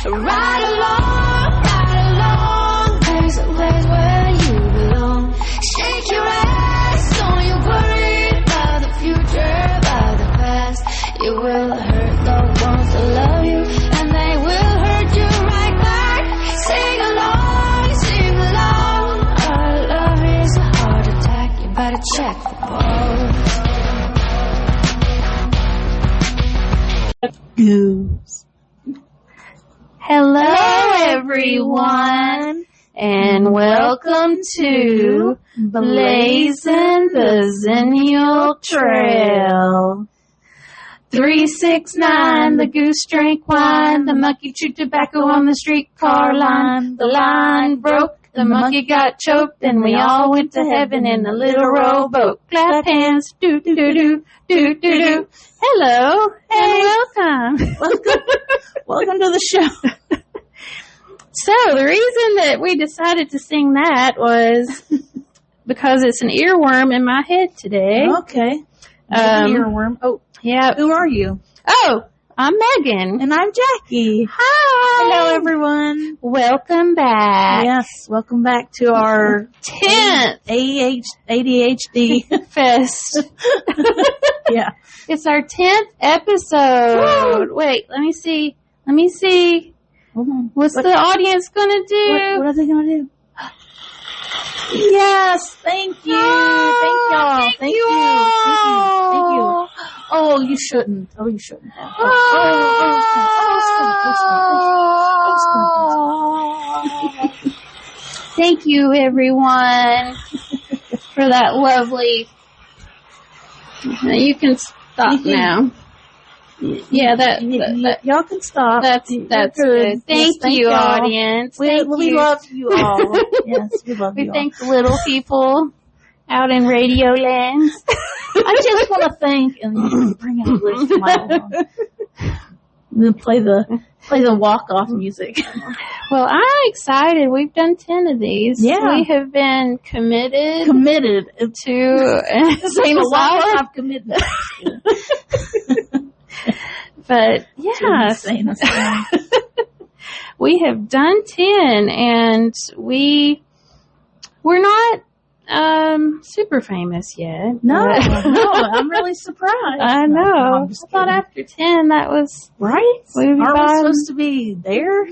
Ride along, there's a place where you belong. Shake your ass, don't you worry about the future, about the past. You will hurt loved ones that love you, and they will hurt you right back. Sing along, our love is a heart attack. You better check the pulse. Hello, everyone, and welcome to Blazing the Zennial Trail. 369, the goose drank wine, the monkey chewed tobacco on the streetcar line. The line broke, the monkey got choked, and we all went to heaven in a little rowboat. Clap hands, do-do-do-do, do-do-do. Hello, and welcome. Welcome to the show. So, the reason that we decided to sing that was because it's an earworm in my head today. Okay. Earworm. Oh, yeah. Who are you? Oh, I'm Megan. And I'm Jackie. Hi. Hello, everyone. Welcome back. Yes, welcome back to our 10th ADHD Fest. Yeah. It's our 10th episode. Woo! Wait, let me see. Hold on. What's the audience going to do? What are they going to do? Yes, thank you. Thank y'all. Thank you. Oh, you shouldn't. Oh, you shouldn't have. Thank you, everyone, for that lovely. Now you can stop now. Yeah, that y'all can stop. That's good. Thank you, audience. We love you all. Yes, we love you all. We thank the little people out in Radio Land. I just want to thank and bring out a list of my own. Then play the walk-off music. Well, I'm excited. We've done 10 of these. Yeah. We have been committed to same I've committed. But yeah, we have done 10, and we're not super famous yet. No, I'm really surprised. I know. No, I thought after 10 that was right. Are we supposed to be there?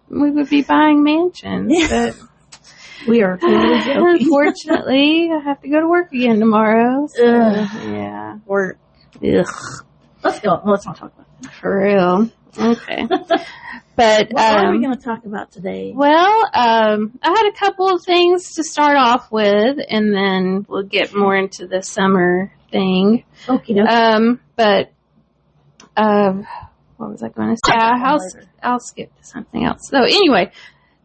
We would be buying mansions, but we are totally joking. Unfortunately, I have to go to work again tomorrow. So, yeah, work. Ugh. Let's go. Let's not talk about that. For real. Okay. But what are we going to talk about today? Well, I had a couple of things to start off with, and then we'll get more into the summer thing. Okay. But what was I going to say? I'll skip to something else. So anyway,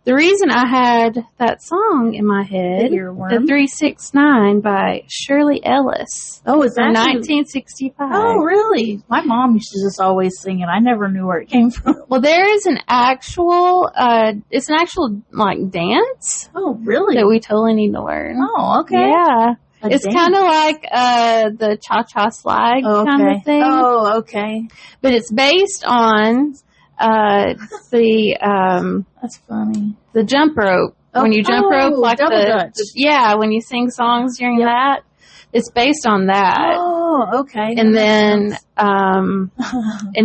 the reason I had that song in my head, the 369 by Shirley Ellis. Oh, is that 1965? Oh, really? My mom used to just always sing it. I never knew where it came from. Well, there is an actual, it's an actual like dance. Oh, really? That we totally need to learn. Oh, okay. Yeah. It's kind of like the cha-cha slide kind of thing. Oh, okay. But it's based on that's funny. The jump rope. When you jump rope, like when you sing songs during that, it's based on that. Oh, okay. And then, and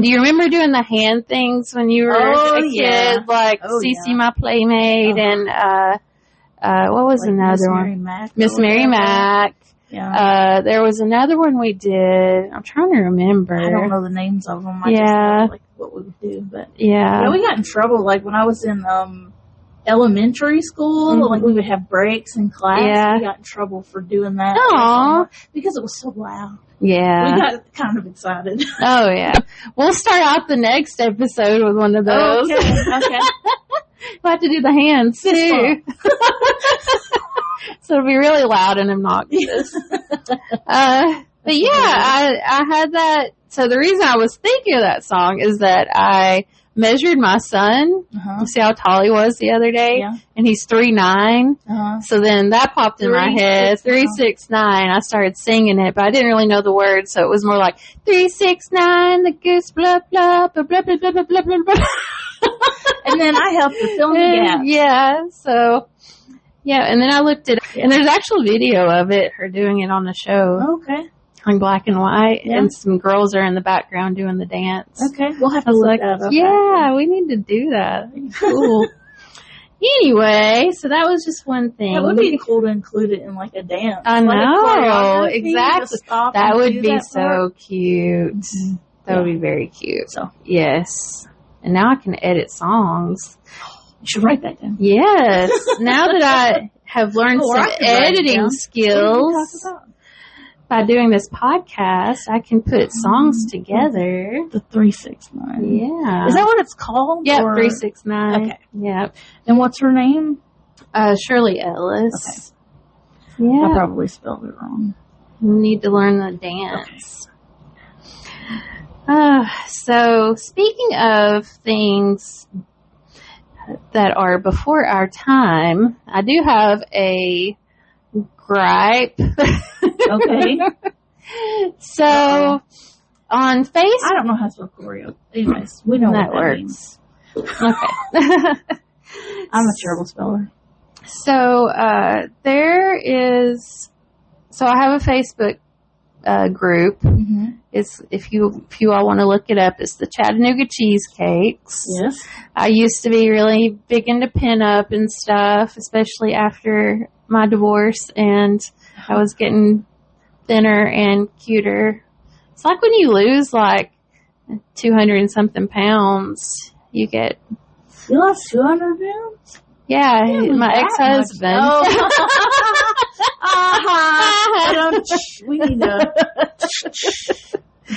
do you remember doing the hand things when you were a kid? Like CeCe, My Playmate, and what was another one? Miss Mary Mac. Yeah. There was another one we did. I'm trying to remember. I don't know the names of them. I just know, like, what we would do. But yeah, we got in trouble. Like when I was in elementary school, like we would have breaks in class. Yeah. We got in trouble for doing that. Aww. Because it was so loud. Yeah. We got kind of excited. Oh yeah. We'll start out the next episode with one of those. Okay. We'll have to do the hands too. So it'll be really loud and obnoxious. But yeah, I had that. So the reason I was thinking of that song is that I measured my son to see how tall he was the other day, and he's 3'9". So then that popped in my head, 3'6'9". I started singing it, but I didn't really know the words, so it was more like 3'6'9", the goose blah blah blah blah blah blah blah blah blah. And then I helped her fill in the gaps. Yeah, so, yeah, and then I looked at it, and there's actual video of it, her doing it on the show. Okay. On black and white, and some girls are in the background doing the dance. Okay, we'll have to look that up. Yeah, we need to do that. Cool. Anyway, so that was just one thing. It would be cool to include it in like a dance. I know, exactly. That would be so cute. Mm-hmm. That would be very cute. So yes. And now I can edit songs. You should write that down. Yes. Now that I have learned some editing skills by doing this podcast, I can put songs together. The 369. Yeah. Is that what it's called? Yeah, 369. Okay. Yeah. And what's her name? Shirley Ellis. Okay. Yeah. I probably spelled it wrong. You need to learn the dance. Okay. So, speaking of things that are before our time, I do have a gripe. Okay. So, on Facebook... I don't know how to spell choreo. Anyways, we know that what works. Okay. I'm a terrible speller. So, there is... So, I have a Facebook group. Mm-hmm. It's if you all want to look it up, it's the Chattanooga Cheesecakes. Yes. I used to be really big into pinup and stuff, especially after my divorce, and I was getting thinner and cuter. It's like when you lose like 200 and something pounds, you get... You lost 200 pounds? Yeah, my ex-husband. Oh. We need to...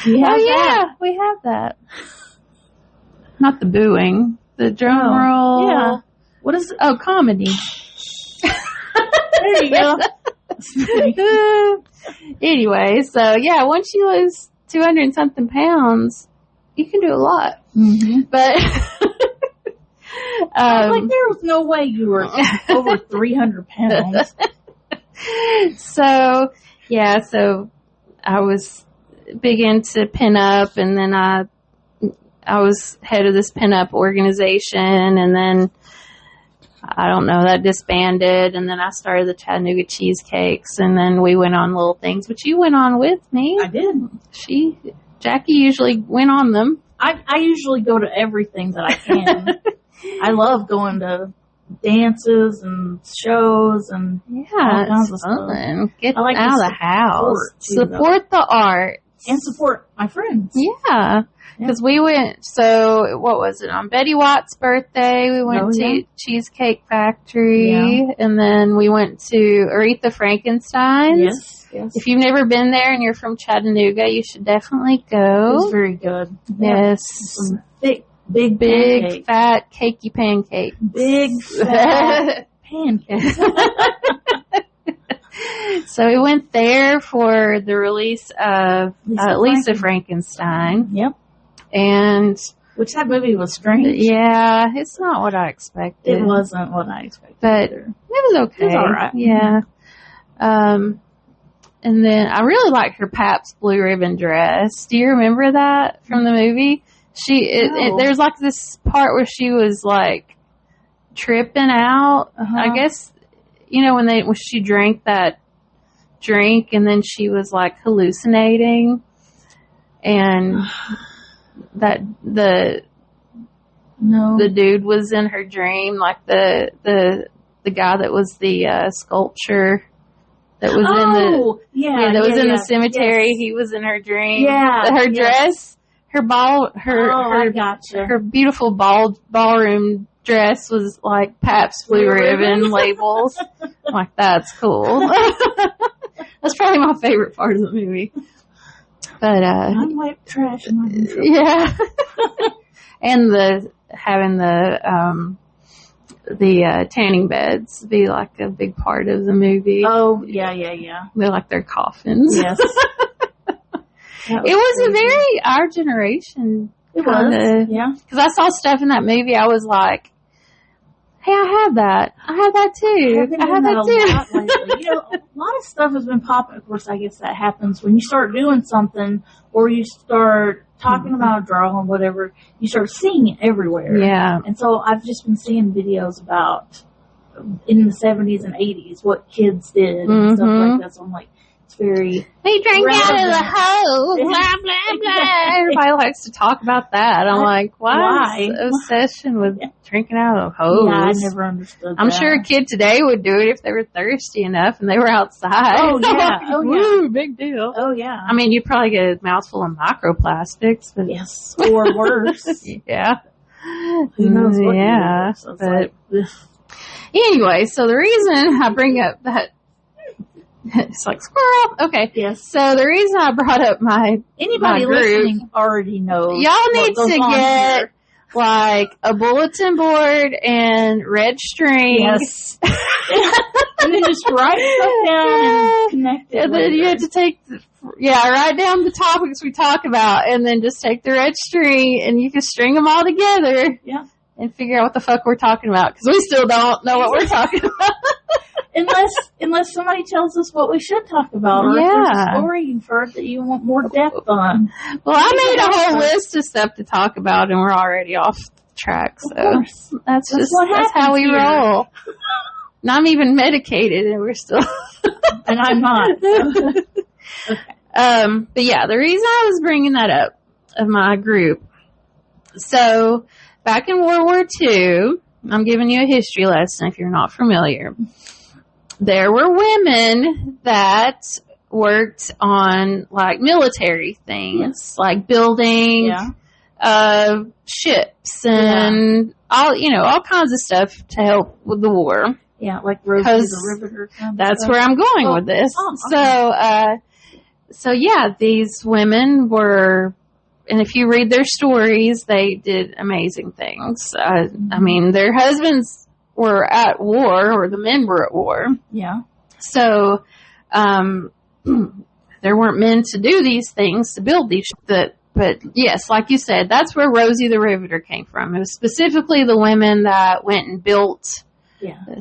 We have that. Not the booing. The drum roll. Yeah. What is it? Oh, comedy. There you go. Anyway, so yeah, once you lose 200 and something pounds, you can do a lot. Mm-hmm. But like there was no way you were over 300 pounds. So yeah, so I was big into pinup, and then I was head of this pinup organization, and then I don't know, that disbanded, and then I started the Chattanooga Cheesecakes, and then we went on little things, which you went on with me. I did. Jackie usually went on them. I usually go to everything that I can. I love going to dances and shows and all kinds of stuff. Get out of the house. Support the art. And support my friends. Yeah. Because we went, so what was it, on Betty White's birthday, we went to Cheesecake Factory, and then we went to Aretha Frankenstein's. Yes. If you've never been there and you're from Chattanooga, you should definitely go. It was very good. Yes. Some big fat, cakey pancakes. Big, fat pancakes. So we went there for the release of Lisa Frankenstein. Yep. And which that movie was strange. Yeah, it's not what I expected. It wasn't what I expected. But it was okay. It was all right. Yeah. And then I really liked her Pabst Blue Ribbon dress. Do you remember that from the movie? There's like this part where she was like tripping out. I guess, when she drank that drink, and then she was like hallucinating, and that the dude was in her dream, like the guy that was the sculpture that was in the cemetery. Yes. He was in her dream. Yeah, her dress, her beautiful ballroom dress was like Pabst Blue Ribbon labels. I'm like, that's cool. That's probably my favorite part of the movie. But I'm white trash in my control. Yeah. And having the tanning beds be like a big part of the movie. Oh, yeah. They're like their coffins. Yes. It was a very our generation. It was, yeah. Because I saw stuff in that movie, I was like, Hey, I have that. I have that too. I have that too. A lot lately. You know, a lot of stuff has been popping. Of course, I guess that happens when you start doing something or you start talking about a draw and whatever. You start seeing it everywhere. Yeah. And so I've just been seeing videos about in the 70s and 80s what kids did and stuff like that. So I'm like, it's very. They drank relevant. out of the hose. Blah blah blah. Everybody likes to talk about that. I'm like, why? Obsession with drinking out of the hose. Yeah, I never understood I'm that. sure a kid today would do it if they were thirsty enough and they were outside. Oh, yeah. Oh, yeah. Woo, big deal. Oh, yeah. I mean, you'd probably get a mouthful of microplastics. But yes. Or worse. Yeah. Who knows what yeah. So it's but like, anyway, so the reason I bring up that it's like squirrel. Okay. yes. So the reason I brought up my Anybody group, listening already knows. y'all need what goes to on get here. like a bulletin board and red string. Yes. And then just write stuff down and connect it. And then you have to take, write down the topics we talk about, and then just take the red string and you can string them all together. Yeah. And figure out what the fuck we're talking about, because we still don't know what we're talking about. Unless somebody tells us what we should talk about, or if there's a story you've heard that you want more depth on. Well, I made a whole list of stuff to talk about, and we're already off track. So that's how we roll. And I'm even medicated, and we're still. And I'm not. So. Okay. But yeah, the reason I was bringing that up of my group. So back in World War II, I'm giving you a history lesson if you're not familiar. There were women that worked on like military things, like building ships and all kinds of stuff to help with the war. Yeah, like Rosie the Riveter. That's where I'm going with this. Okay. So yeah, these women were, and if you read their stories, they did amazing things. I mean, their husbands were at war, or the men were at war. Yeah. So, there weren't men to do these things, to build these, but yes, like you said, that's where Rosie the Riveter came from. It was specifically the women that went and built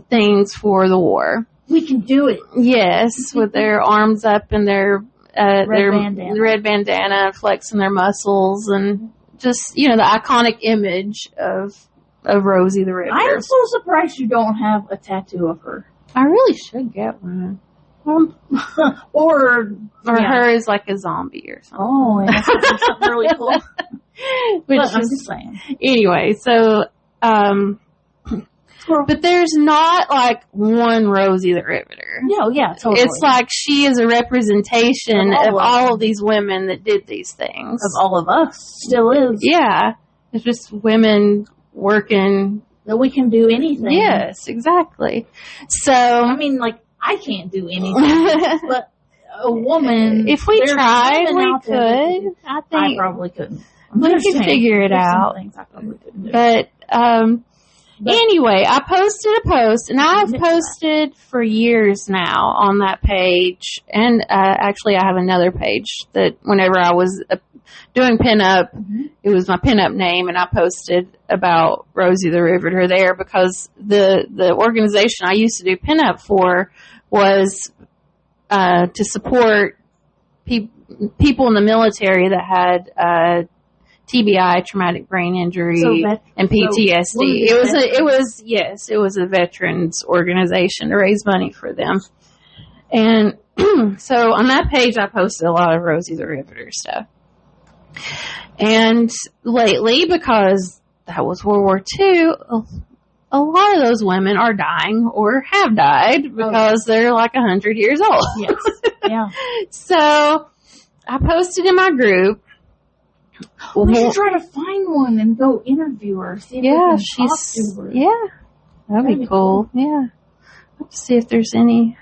things for the war. We can do it. Yes, with their arms up and their red bandana, flexing their muscles, and just, the iconic image of Rosie the Riveter. I am so surprised you don't have a tattoo of her. I really should get one. Or her as like a zombie or something. Oh, yeah, something really cool. But I'm just saying. Anyway, so, but there's not like one Rosie the Riveter. No, yeah, totally. It's like she is a representation of all of these women that did these things. Of all of us. Still is. Yeah. It's just women working. That we can do anything. Yes, exactly. So, I mean, like, I can't do anything, but a woman. If we tried, we could. I probably couldn't. We could figure it out. Things I probably couldn't do. But anyway, I posted a post, and I've posted for years now on that page. And actually, I have another page that whenever I was doing pinup, it was my pinup name, and I posted about Rosie the Riveter there, because the organization I used to do pinup for was to support people in the military that had TBI, traumatic brain injury, and PTSD. It was a veterans organization to raise money for them. And so on that page, I posted a lot of Rosie the Riveter stuff. And lately, because that was World War II, a lot of those women are dying or have died because they're like 100 years old. Yes. Yeah. So I posted in my group. We should try to find one and go interview her. See if we can talk to her. Yeah. That'd be cool. Yeah. Let's see if there's any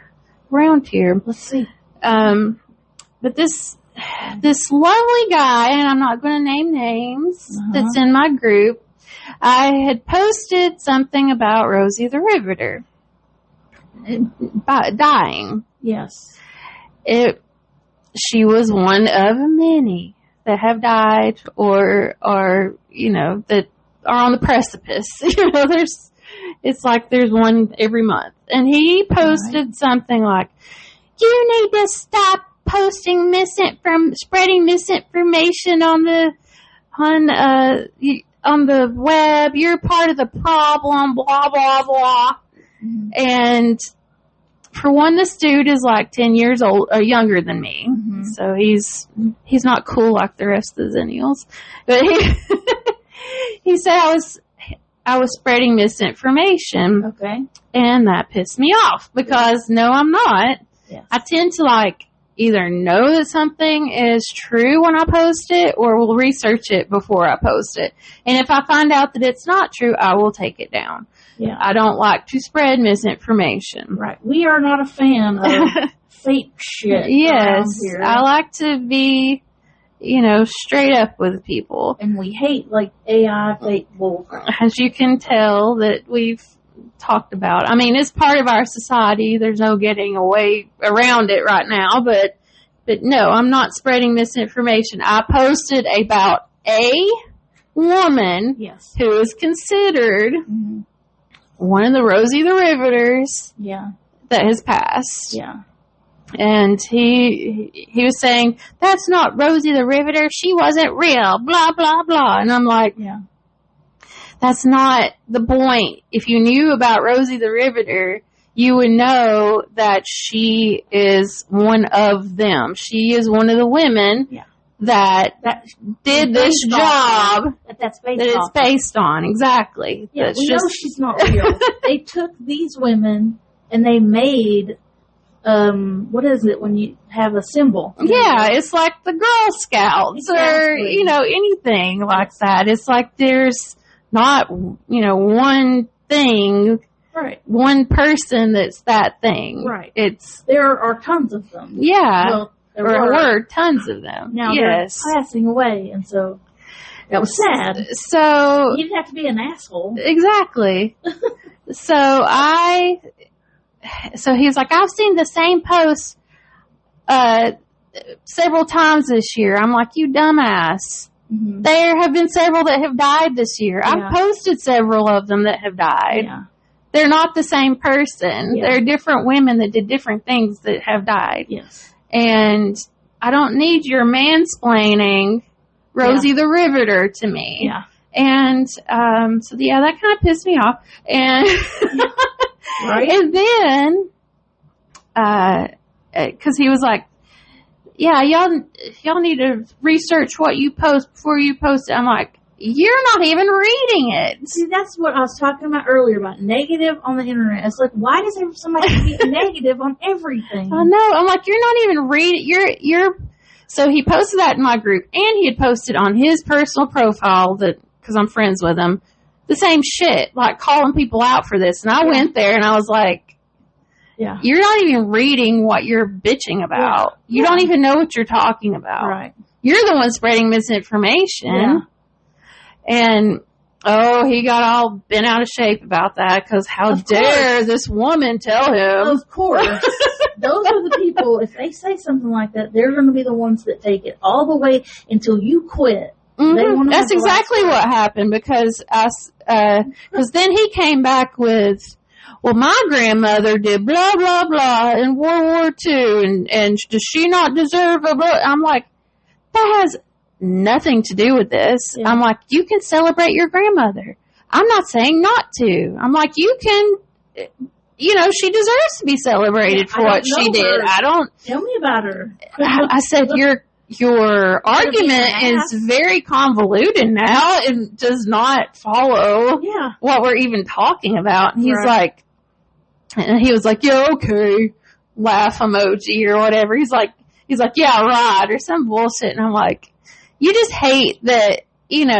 around here. Let's see. But this lovely guy, and I'm not going to name names, that's in my group, I had posted something about Rosie the Riveter dying. Yes. She was one of many that have died or that are on the precipice. There's It's like there's one every month. And he posted something like, you need to stop posting spreading misinformation on the web. You're part of the problem, blah, blah, blah. Mm-hmm. And for one, this dude is like 10 years old or younger than me. Mm-hmm. So he's not cool like the rest of the Zennials. But he said I was spreading misinformation. Okay. And that pissed me off because no, I'm not. Yes. I tend to like either know that something is true when I post it or will research it before I post it. And if I find out that it's not true, I will take it down. Yeah. I don't like to spread misinformation. Right. We are not a fan of fake shit. Yes. Here. I like to be, straight up with people. And we hate like AI fake bull. As you can tell that we've talked about. I mean, it's part of our society. There's no getting away around it right now, but no, I'm not spreading misinformation. I posted about a woman who is considered one of the Rosie the Riveters that has passed. Yeah. And he was saying, that's not Rosie the Riveter. She wasn't real, blah, blah, blah. And I'm like, that's not the point. If you knew about Rosie the Riveter, you would know that she is one of them. She is one of the women that did this job that's it's based on. Exactly. Yeah, we know she's not real. They took these women and they made, what is it when you have a symbol? Yeah, it's like the Girl Scouts or, anything like that. It's like there's not, one thing, one person that's that thing. Right. There are tons of them. Yeah. Well, there were tons of them. Now they're passing away, and so that was sad. So you didn't have to be an asshole. Exactly. So he's like, I've seen the same post several times this year. I'm like, you dumbass. Mm-hmm. There have been several that have died this year. Yeah. I've posted several of them that have died. Yeah. They're not the same person. Yeah. They're different women that did different things that have died. Yes. And I don't need your mansplaining Rosie the Riveter to me. Yeah. And so that kind of pissed me off. And and then because he was like, yeah, y'all need to research what you post before you post it. I'm like, you're not even reading it. See, that's what I was talking about earlier about negative on the internet. It's like, why does somebody be negative on everything? I know. I'm like, you're not even reading. So he posted that in my group, and he had posted on his personal profile because I'm friends with him, the same shit, like calling people out for this. And I went there and I was like, you're not even reading what you're bitching about. You don't even know what you're talking about. Right. You're the one spreading misinformation. Yeah. And, he got all bent out of shape about that because how dare this woman tell him. Of course. Those are the people, if they say something like that, they're going to be the ones that take it all the way until you quit. Mm-hmm. That's exactly what happened because then he came back with, well, my grandmother did blah, blah, blah in World War II and does she not deserve a blah? I'm like, that has nothing to do with this. Yeah. I'm like, you can celebrate your grandmother. I'm not saying not to. I'm like, you can, she deserves to be celebrated for what she did. Tell me about her. I said, your argument is very convoluted now and does not follow what we're even talking about. And he was like, yeah, okay, laugh emoji or whatever. He's like, yeah, right, or some bullshit. And I'm like, you just hate that, you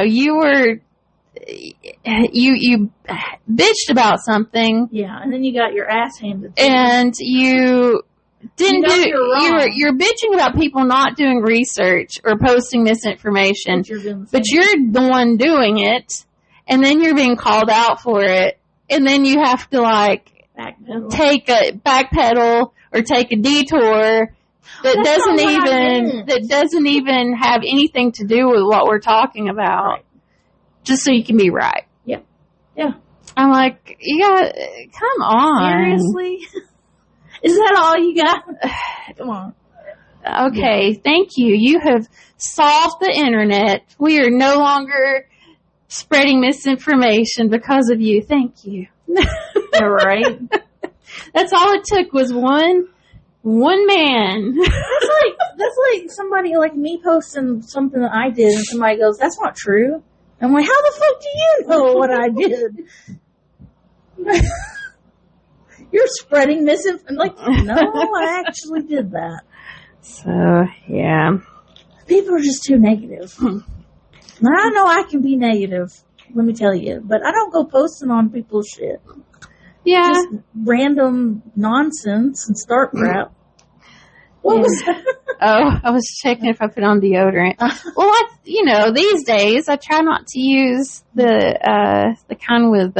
bitched about something. Yeah, and then you got your ass handed to you. And you didn't you're bitching about people not doing research or posting misinformation, but you're the one doing it, and then you're being called out for it, and then you have to take a backpedal or take a detour that doesn't even have anything to do with what we're talking about, just so you can be right. Yeah, yeah. I'm like, you got, come on. Seriously? Is that all you got? Come on. Okay, thank you. You have solved the internet. We are no longer spreading misinformation because of you. Thank you. All right. That's all it took was one man. That's like somebody like me posting something that I did and somebody goes, that's not true. I'm like, how the fuck do you know what I did? You're spreading misinformation. Like, no, I actually did that. So, yeah. People are just too negative. Now, I know I can be negative, let me tell you, but I don't go posting on people's shit. Yeah. Just random nonsense and start crap. What was that? Oh, I was checking if I put on deodorant. Well, these days I try not to use the kind with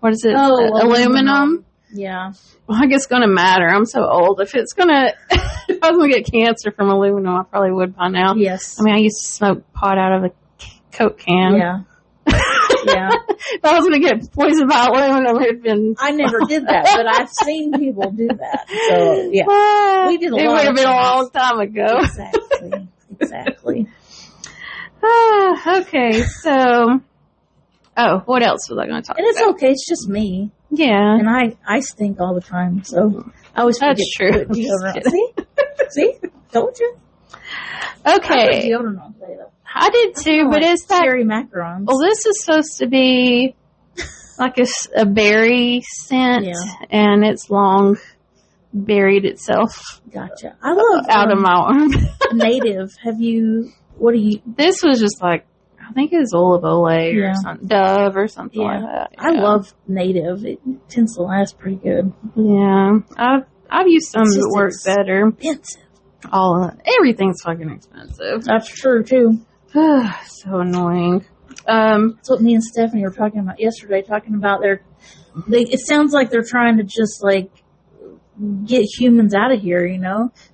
what is it? Aluminum. Yeah. Well, I guess it's gonna matter. I'm so old. If I was gonna get cancer from aluminum, I probably would by now. Yes. I mean, I used to smoke pot out of a Coke can. Yeah. Yeah. If I was going to get poisoned by aluminum, it would have been... I never did that, but I've seen people do that. So, yeah. We did a lot. It would have been a long time ago. Exactly. Okay, so... Oh, what else was I going to talk about? And it's okay. It's just me. Yeah. And I stink all the time, so I always forget That's true. to put deodorant on. See? Told you. Okay. I put deodorant on today, though. I did too, but it's that... Cherry macarons. Well, this is supposed to be like a berry scent, and it's long buried itself. Gotcha. I love out of my arm. Native. This was just like, I think it was olive oil or something, Dove or something like that. Yeah. I love Native. It tends to last pretty good. Yeah. I've used some that work better. Expensive. Everything's fucking expensive. That's true too. So annoying. That's what me and Stephanie were talking about yesterday, talking about it sounds like they're trying to just like get humans out of here,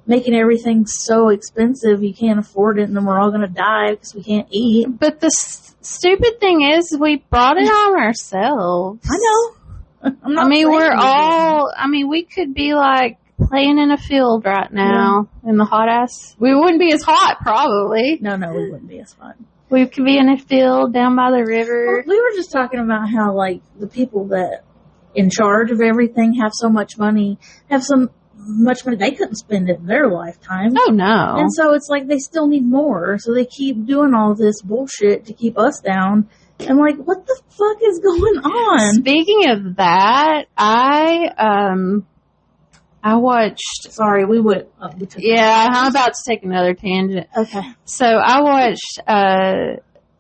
making everything so expensive you can't afford it and then we're all going to die because we can't eat. But the stupid thing is we brought it on ourselves. I know. We could be like playing in a field right now in the hot ass. We wouldn't be as hot, probably. No, we wouldn't be as hot. We could be in a field down by the river. Well, we were just talking about how, like, the people that in charge of everything have so much money, they couldn't spend it in their lifetime. Oh, no. And so it's like they still need more, so they keep doing all this bullshit to keep us down. I'm like, what the fuck is going on? Speaking of that, I watched... Sorry, we would... I'm about to take another tangent. Okay. So I watched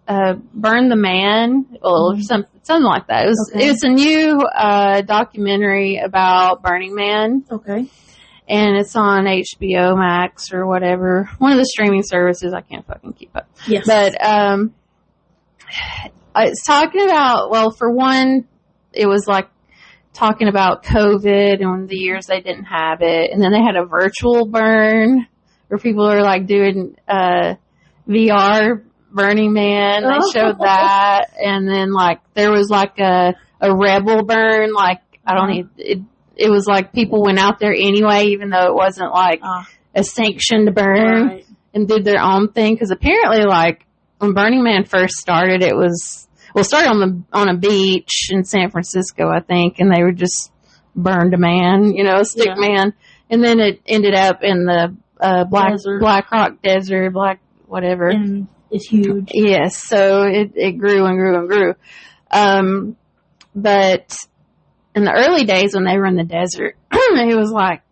Burn the Man, or something like that. It's a new documentary about Burning Man. Okay. And it's on HBO Max or whatever. One of the streaming services. I can't fucking keep up. Yes. But it's talking about, well, for one, it was like talking about COVID and the years they didn't have it. And then they had a virtual burn where people are like doing VR Burning Man. They showed that. And then like there was like a rebel burn. Like it was like people went out there anyway, even though it wasn't like a sanctioned burn and did their own thing. Because apparently like when Burning Man first started, it started on a beach in San Francisco, I think, and they were just burned a man, a stick man, and then it ended up in the Black Rock Desert, whatever. And it's huge. Yes, so it grew and grew and grew. But in the early days when they were in the desert, it was like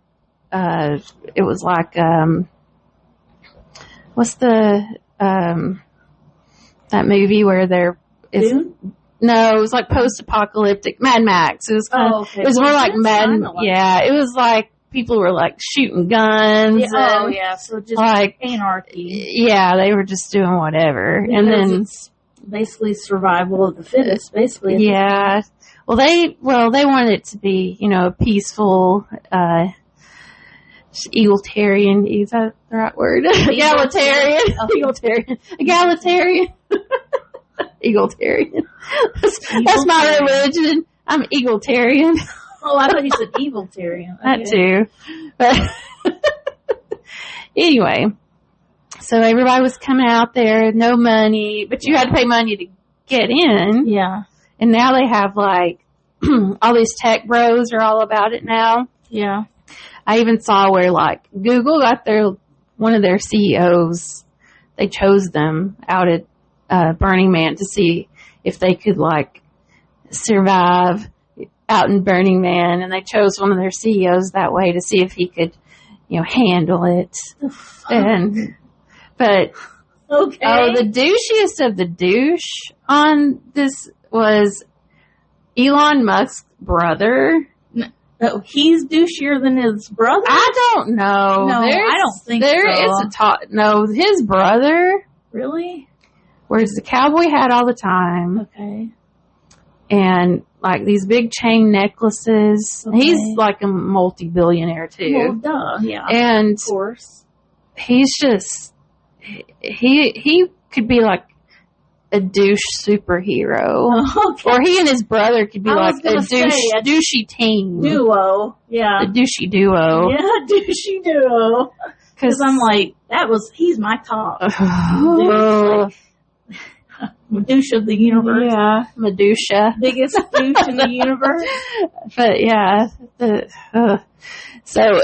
what's the that movie where they're Dune? No, it was like post-apocalyptic Mad Max. It was it was more like Mad. Yeah, it was like people were like shooting guns. So just like anarchy. Yeah, they were just doing whatever, Because and then it's basically survival of the fittest. Basically, yeah. Well, they wanted it to be a peaceful, egalitarian. Is that the right word? Egalitarian. Egalitarian. Egalitarian. Egalitarian. That's my religion. I'm egalitarian. Oh, I thought you said evilitarian. Okay. That too. But anyway, so everybody was coming out there, no money, but you had to pay money to get in. Yeah. And now they have like all these tech bros are all about it now. Yeah. I even saw where like Google got one of their CEOs. They chose them out at Burning Man to see if they could like survive out in Burning Man, and they chose one of their CEOs that way to see if he could, handle it. But the douchiest of the douche on this was Elon Musk's brother. No, he's douchier than his brother? I don't know. No, I don't think there so. is no, his brother Really? wears the cowboy hat all the time. Okay. And like these big chain necklaces. Okay. He's like a multi-billionaire too. Well, duh, yeah. And of course. He's just, he could be like a douche superhero. Okay. Or he and his brother could be like a douchey team. Duo. Yeah. A douchey duo. Yeah, douchey duo. Because I'm like, he's my top. Medusa of the universe. Yeah. Medusa. Biggest douche in the universe. But yeah. So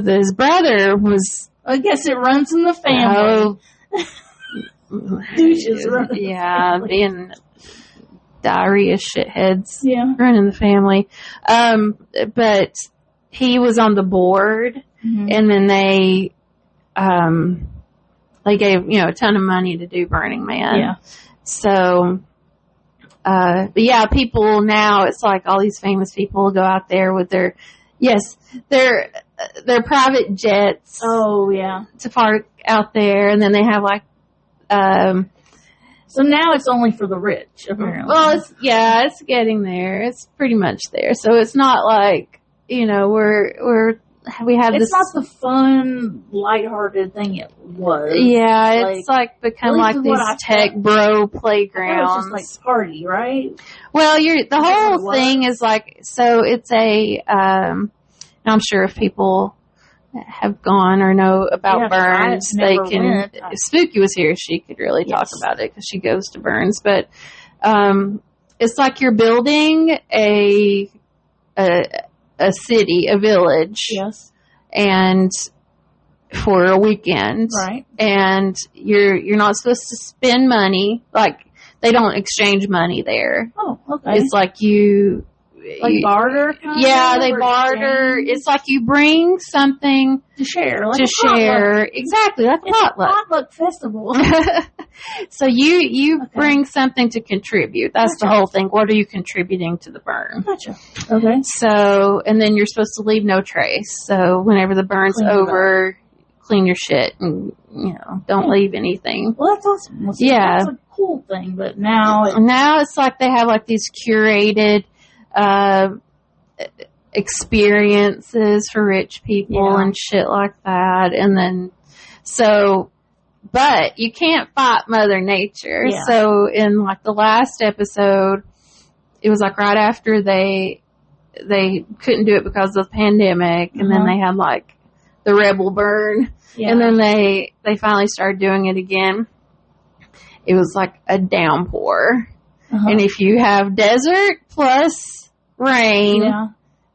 his brother was, I guess it runs in the family. Douches running. Yeah, being diarrhea shitheads. Yeah. Running the family. But he was on the board, and then they gave, a ton of money to do Burning Man. Yeah. So, but yeah, people now, it's like all these famous people go out there with their private jets. Oh, yeah. To park out there, and then they have like, so now it's only for the rich, apparently. Well, it's getting there. It's pretty much there. So it's not like, we have it's this. It's not the fun, lighthearted thing it was. Yeah, it's like become like these tech bro playgrounds. It's just like party, right? Well, the whole thing is like, so it's I'm sure if people have gone or know about Burns, they can. If Spooky was here, she could really talk about it because she goes to Burns. But it's like you're building a city, a village, and for a weekend, right? And you're not supposed to spend money. Like they don't exchange money there. Oh, okay. It's like you barter? Yeah, they barter. Exchange? It's like you bring something to share. Like potluck. Exactly, like it's potluck. A potluck festival. So you bring something to contribute. That's the whole thing. What are you contributing to the burn? Gotcha. Okay. So, and then you're supposed to leave no trace. So whenever the burn's over, clean your shit and, don't leave anything. Well, that's awesome. Well, that's a cool thing, but now it's like they have like these curated experiences for rich people and shit like that. And then, but you can't fight Mother Nature. Yeah. So in like the last episode, it was like right after they couldn't do it because of the pandemic. And then they had like the rebel burn. Yeah. And then they finally started doing it again. It was like a downpour. And if you have desert plus rain,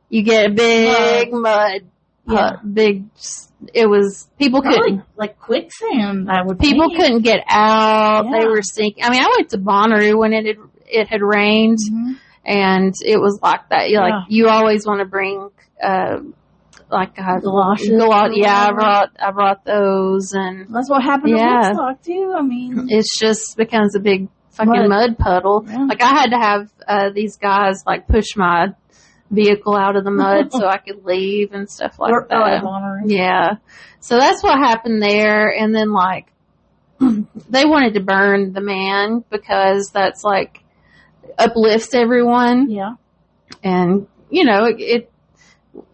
you get a big mud. It was, people couldn't. Like quicksand, I would People think. couldn't get out. Yeah. They were sinking. I mean, I went to Bonnaroo when it had rained, and it was like that. You always want to bring, galoshes. I brought those, and that's what happened to Woodstock too. I mean, it's just becomes a big fucking mud puddle. Yeah. Like I had to have these guys like push my vehicle out of the mud so I could leave and stuff like that. Yeah. So that's what happened there. And then like they wanted to burn the man because that's like uplifts everyone. Yeah. And it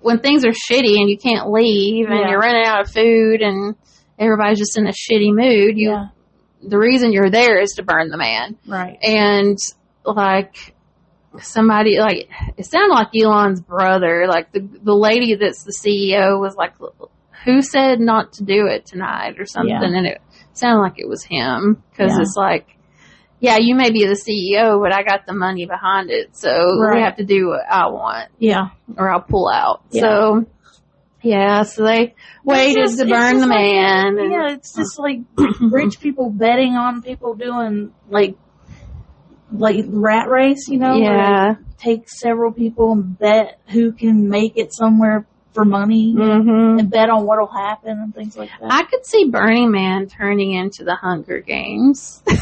when things are shitty and you can't leave and you're running out of food and everybody's just in a shitty mood, the reason you're there is to burn the man. Right. And like somebody, like, it sounded like Elon's brother, like the lady that's the CEO was like, who said not to do it tonight or something? Yeah. And it sounded like it was him, because Yeah. it's like, yeah, you may be the CEO, but I got the money behind it, so Right. we have to do what I want, Yeah. or I'll pull out. Yeah. So, yeah, so they waited to burn the man. Like, and, yeah, it's just like rich people betting on people doing like rat race, you know? Yeah. Where they take several people and bet who can make it somewhere for money Mm-hmm. and bet on what'll happen and things like that. I could see Burning Man turning into the Hunger Games. I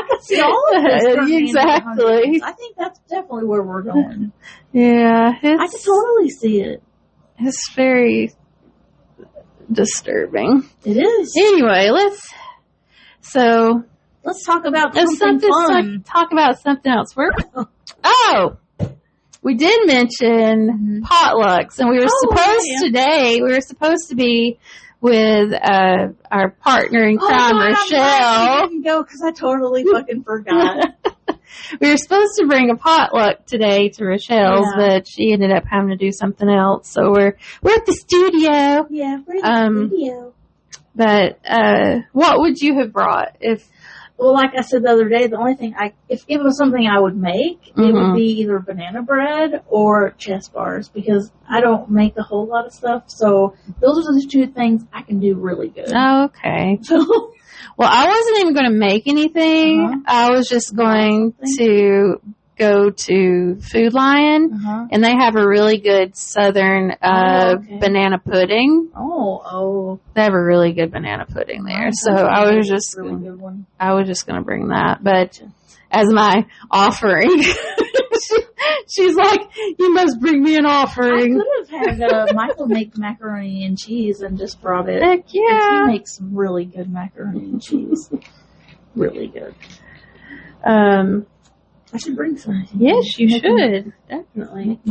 could see all of this. turning into the Hunger Exactly. Games. I think that's definitely where we're going. Yeah, I could totally see it. It's very disturbing. It is. Anyway, let's Talk about something fun. talk about something else. We did mention potlucks, and we were supposed to be with our partner in crime, Rochelle. I didn't go because I totally fucking forgot. We were supposed to bring a potluck today to Rochelle's, but she ended up having to do something else. So we're at the studio. Yeah, we're at the studio. But what would you have brought if? Well, like I said the other day, the only thing if it was something I would make, it would be either banana bread or chess bars, because I don't make a whole lot of stuff. So those are the two things I can do really good. Oh, okay. Well, I wasn't even going to make anything. I was just going to go to Food Lion, and they have a really good southern banana pudding. They have a really good banana pudding there. So I was just going to bring that, but as my offering. She's like, you must bring me an offering. I could have had Michael make macaroni and cheese and just brought it. Heck yeah. He makes some really good macaroni and cheese. Really good. I should bring some. Yes, you should. Definitely. Make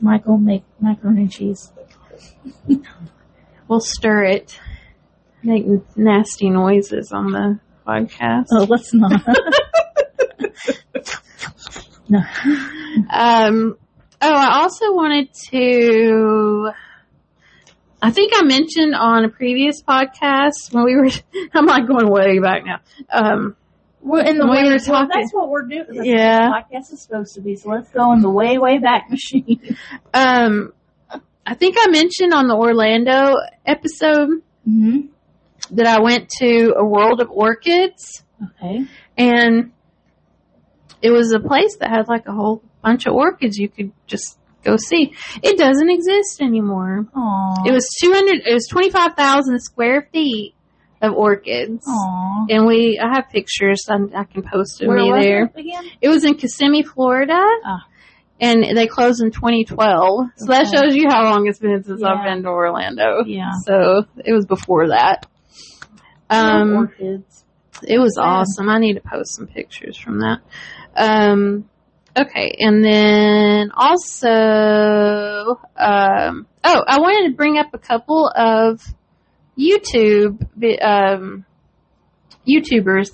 Michael make macaroni and cheese. We'll stir it. Make nasty noises on the podcast. Oh, let's not. No. I also wanted to, I think I mentioned on a previous podcast when we were, I'm like going way back now. We're in the way we were talking. That's what we're doing. That's what the podcast is supposed to be. So let's go in the way, way back machine. I think I mentioned on the Orlando episode that I went to a World of Orchids. Okay. And it was a place that had like a whole bunch of orchids you could just go see. It doesn't exist anymore. Aww. It was 25,000 square feet of orchids. Aww. And I have pictures I can post of Where me was there. It again? It was in Kissimmee, Florida. And they closed in 2012. So that shows you how long it's been since I've been to Orlando. Yeah. So it was before that. Orchids. It was awesome. I need to post some pictures from that. Okay, and then also, I wanted to bring up a couple of YouTubers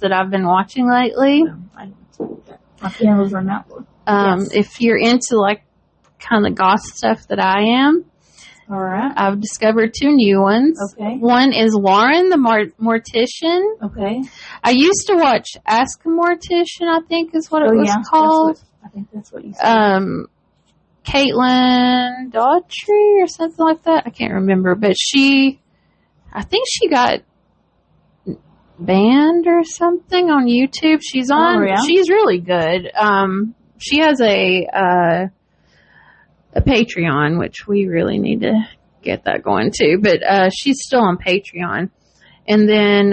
that I've been watching lately. My candles run out. If you're into like kind of goth stuff that I am. All right. I've discovered 2 new ones. Okay. One is Lauren the Mortician. Okay. I used to watch Ask a Mortician, I think is what it was called. I think that's what you said. Caitlin Daughtry or something like that. I can't remember, but I think she got banned or something on YouTube. She's she's really good. She has a Patreon, which we really need to get that going too, but she's still on Patreon. And then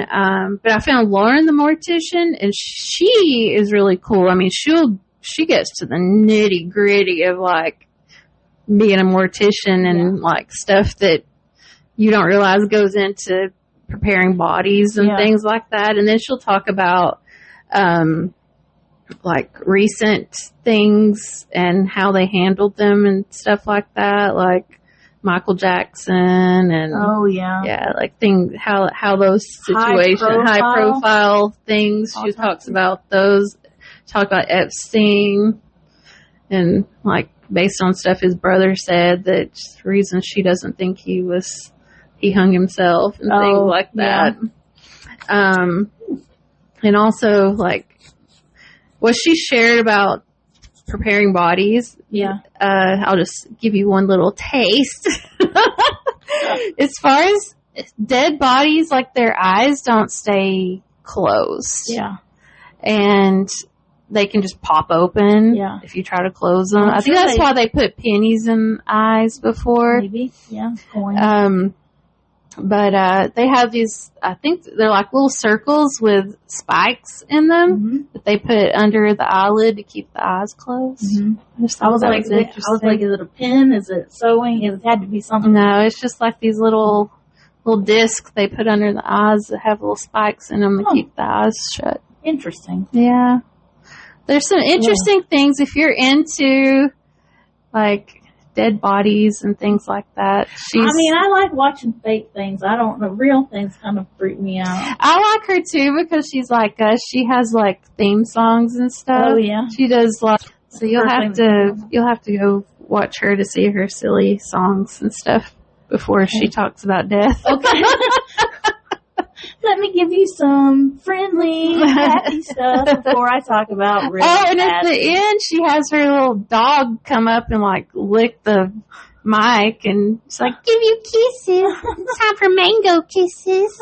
but I found Lauren the Mortician, and she is really cool. I mean, she gets to the nitty gritty of like being a mortician and like stuff that you don't realize goes into preparing bodies and things like that. And then she'll talk about like recent things and how they handled them and stuff like that, like Michael Jackson and like things, how those situations, high profile things. She talks about those. talk about Epstein and like based on stuff his brother said, that the reason she doesn't think he hung himself and things like that. Yeah. And also like what she shared about preparing bodies. Yeah. I'll just give you one little taste. As far as dead bodies, like their eyes don't stay closed. Yeah. And they can just pop open if you try to close them. I think that's why they put pennies in eyes before. Maybe. Yeah. Coin. But they have these, I think they're like little circles with spikes in them that they put under the eyelid to keep the eyes closed. I was like, is it a pin? Is it sewing? It had to be something. No, it's just like these little discs they put under the eyes that have little spikes in them to keep the eyes shut. Interesting. Yeah. There's some interesting things if you're into like dead bodies and things like that. I like watching fake things. I don't know. Real things kind of freak me out. I like her too because she's like us. She has like theme songs and stuff. Oh yeah. She does like, so you'll have to go watch her to see her silly songs and stuff before she talks about death. Okay. Let me give you some friendly, happy stuff before I talk about really and at the end, she has her little dog come up and like lick the mic and it's like, give you kisses. It's time for mango kisses.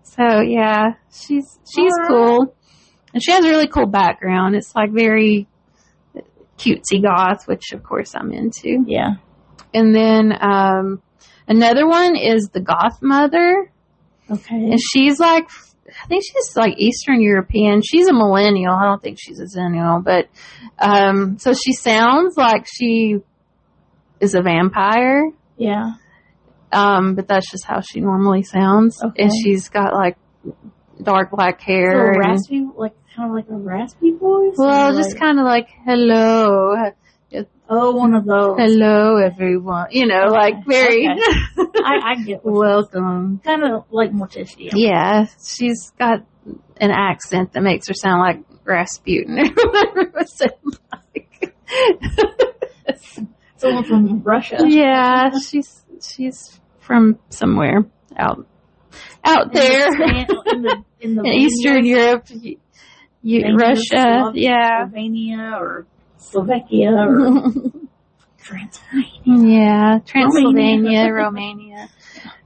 So yeah, she's cool. And she has a really cool background. It's like very cutesy goth, which of course I'm into. Yeah. And then, another one is the Goth Mother. Okay. And she's like, I think she's like Eastern European. She's a millennial. I don't think she's a zennial, but, so she sounds like she is a vampire. Yeah. But that's just how she normally sounds. Okay. And she's got like dark black hair. So raspy, kind of like a raspy voice? Well, just kind of like, hello. Oh, one of those. Hello, everyone. You know, like very. Okay. I get welcome. Kind of like Morticia. Yeah, she's got an accent that makes her sound like Rasputin or whatever it was like. Someone from Russia. Yeah, she's from somewhere out there in Eastern Europe, Russia, Slovenia or Slovakia or Transylvania. Yeah, Transylvania, Romania.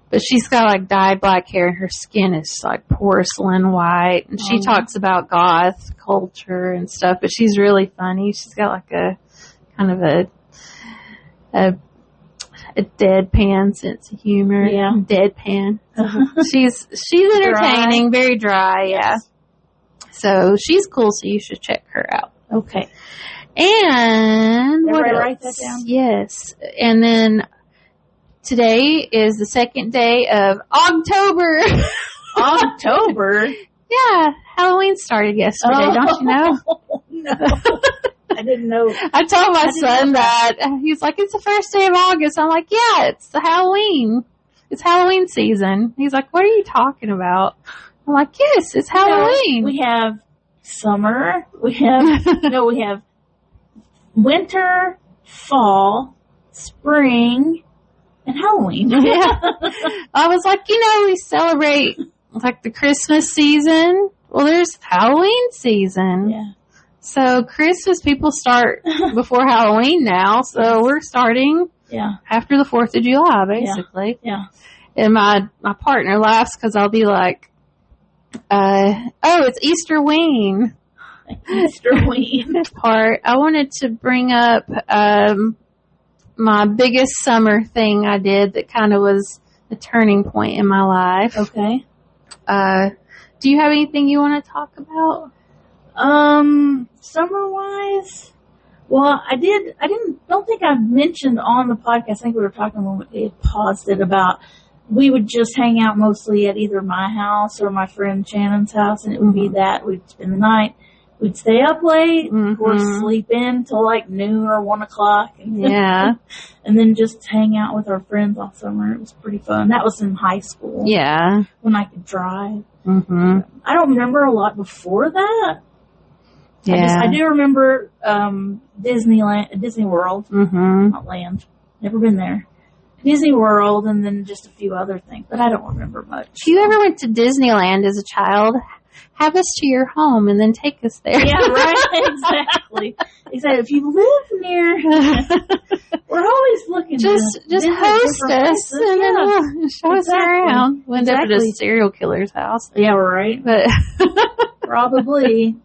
But she's got like dyed black hair and her skin is like porcelain white. And she talks about goth culture and stuff, but she's really funny. She's got like a kind of a deadpan sense of humor. Yeah. Deadpan. She's entertaining, very dry, yes. So she's cool, so you should check her out. Okay. And what else? Write that down? Yes. And then today is the second day of October. October? Yeah. Halloween started yesterday, don't you know? No. I didn't know. I told my son that. He's like, it's the first day of August. I'm like, yeah, it's the Halloween. It's Halloween season. He's like, what are you talking about? I'm like, yes, it's Halloween. We have summer. We have winter, fall, spring, and Halloween. Yeah. I was like, we celebrate like the Christmas season. Well, there's Halloween season. Yeah. So Christmas people start before Halloween now. So we're starting after the 4th of July, basically. Yeah. And my partner laughs because I'll be like, it's Easterween. Easterween. Part. I wanted to bring up my biggest summer thing I did that kind of was a turning point in my life. Okay. Do you have anything you want to talk about? Summer-wise? Well, don't think I mentioned on the podcast, I think we were talking when we paused it about, we would just hang out mostly at either my house or my friend Shannon's house, and it would be that. We'd spend the night. We'd stay up late, or sleep in till like noon or 1 o'clock. Yeah. And then just hang out with our friends all summer. It was pretty fun. That was in high school. Yeah. When I could drive. Mm-hmm. I don't remember a lot before that. Yeah. I do remember Disney World. Mm-hmm. Not Land. Never been there. Disney World, and then just a few other things, but I don't remember much. If you ever went to Disneyland as a child, have us to your home and then take us there. Yeah, right. Exactly. If you live near, we're always looking. Just host us and then we'll show us around. We'll end up at a serial killer's house. Yeah, right. But probably.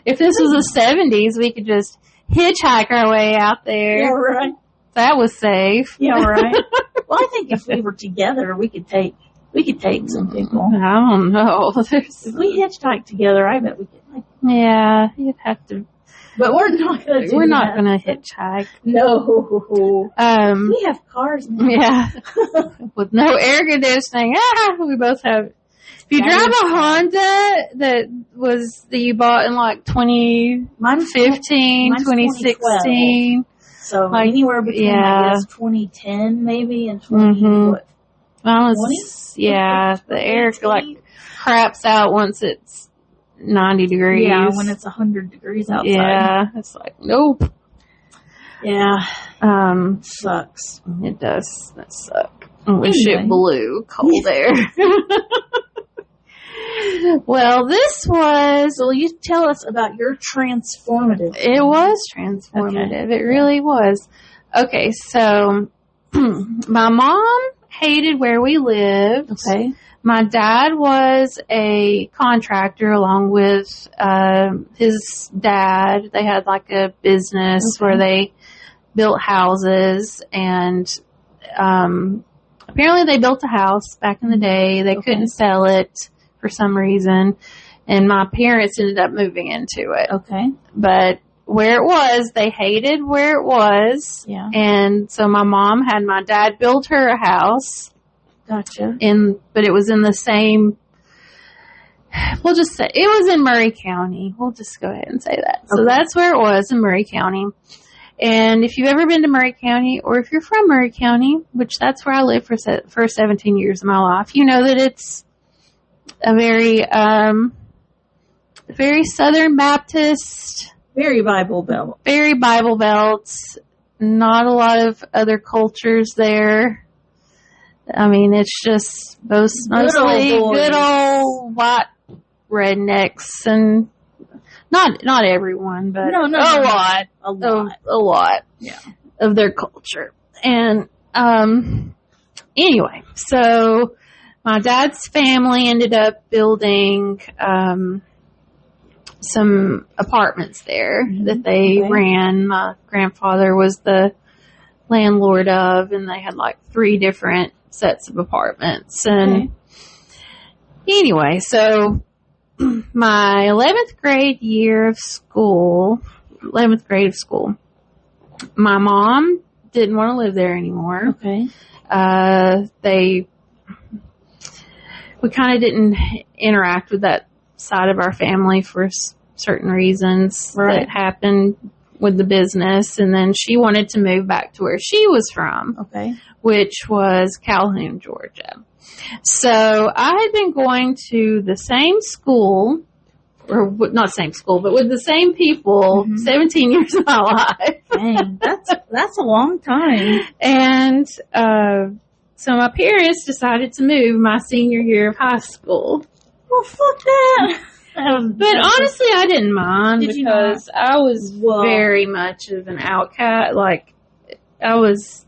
If this was the 70s, we could just hitchhike our way out there. Yeah, right. That was safe. Yeah, right. Well, I think if we were together, we could take some people. I don't know. If we hitchhiked together, I bet we could. Yeah, you'd have to. But we're not going to. We're not going to hitchhike. No. We have cars now. Yeah. With no air conditioning. We both have. If you drive a Honda that you bought in like 2015, 2016. So like, anywhere between, I guess, 2010 maybe and 20, what? Yeah, the air like craps out once it's 90 degrees. Yeah, when it's 100 degrees outside. Yeah, it's like, nope. Yeah. Sucks. It does. That suck. I wish it blew cold air. Well, will you tell us about your transformative? It was transformative. Okay. It really was. Okay, so my mom hated where we lived. Okay. My dad was a contractor along with his dad. They had like a business where they built houses, and apparently they built a house back in the day. They couldn't sell it for some reason, and my parents ended up moving into it. Okay. But where it was, they hated where it was. Yeah. And so my mom had my dad build her a house. Gotcha. But it was in the same, we'll just say, it was in Murray County. We'll just go ahead and say that. Okay. So that's where it was, in Murray County. And if you've ever been to Murray County, or if you're from Murray County, which that's where I lived for 17 years of my life, you know that it's a very Southern Baptist. Very Bible Belt. Very Bible Belt. Not a lot of other cultures there. I mean, it's just mostly good old white rednecks, and not everyone, but a lot of their culture. And anyway, so my dad's family ended up building some apartments there that they ran. My grandfather was the landlord of, and they had like 3 different sets of apartments. And anyway, so my 11th grade of school, my mom didn't want to live there anymore. Okay. We kind of didn't interact with that side of our family for certain reasons that happened with the business. And then she wanted to move back to where she was from, which was Calhoun, Georgia. So I had been going to the same school, or not same school, but with the same people 17 years of my life. Dang, that's a long time. And so my parents decided to move my senior year of high school. Well, fuck that. But honestly, I didn't mind because I was very much of an outcast. Like, at least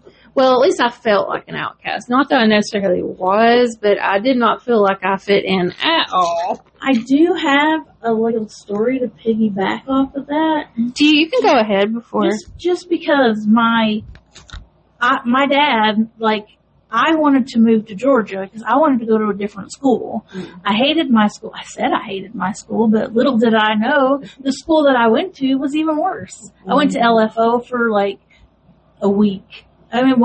I felt like an outcast. Not that I necessarily was, but I did not feel like I fit in at all. I do have a little story to piggyback off of that. You can go ahead before. Just because my dad, like, I wanted to move to Georgia because I wanted to go to a different school. I hated my school. I said I hated my school, but little did I know the school that I went to was even worse. I went to LFO for like a week. And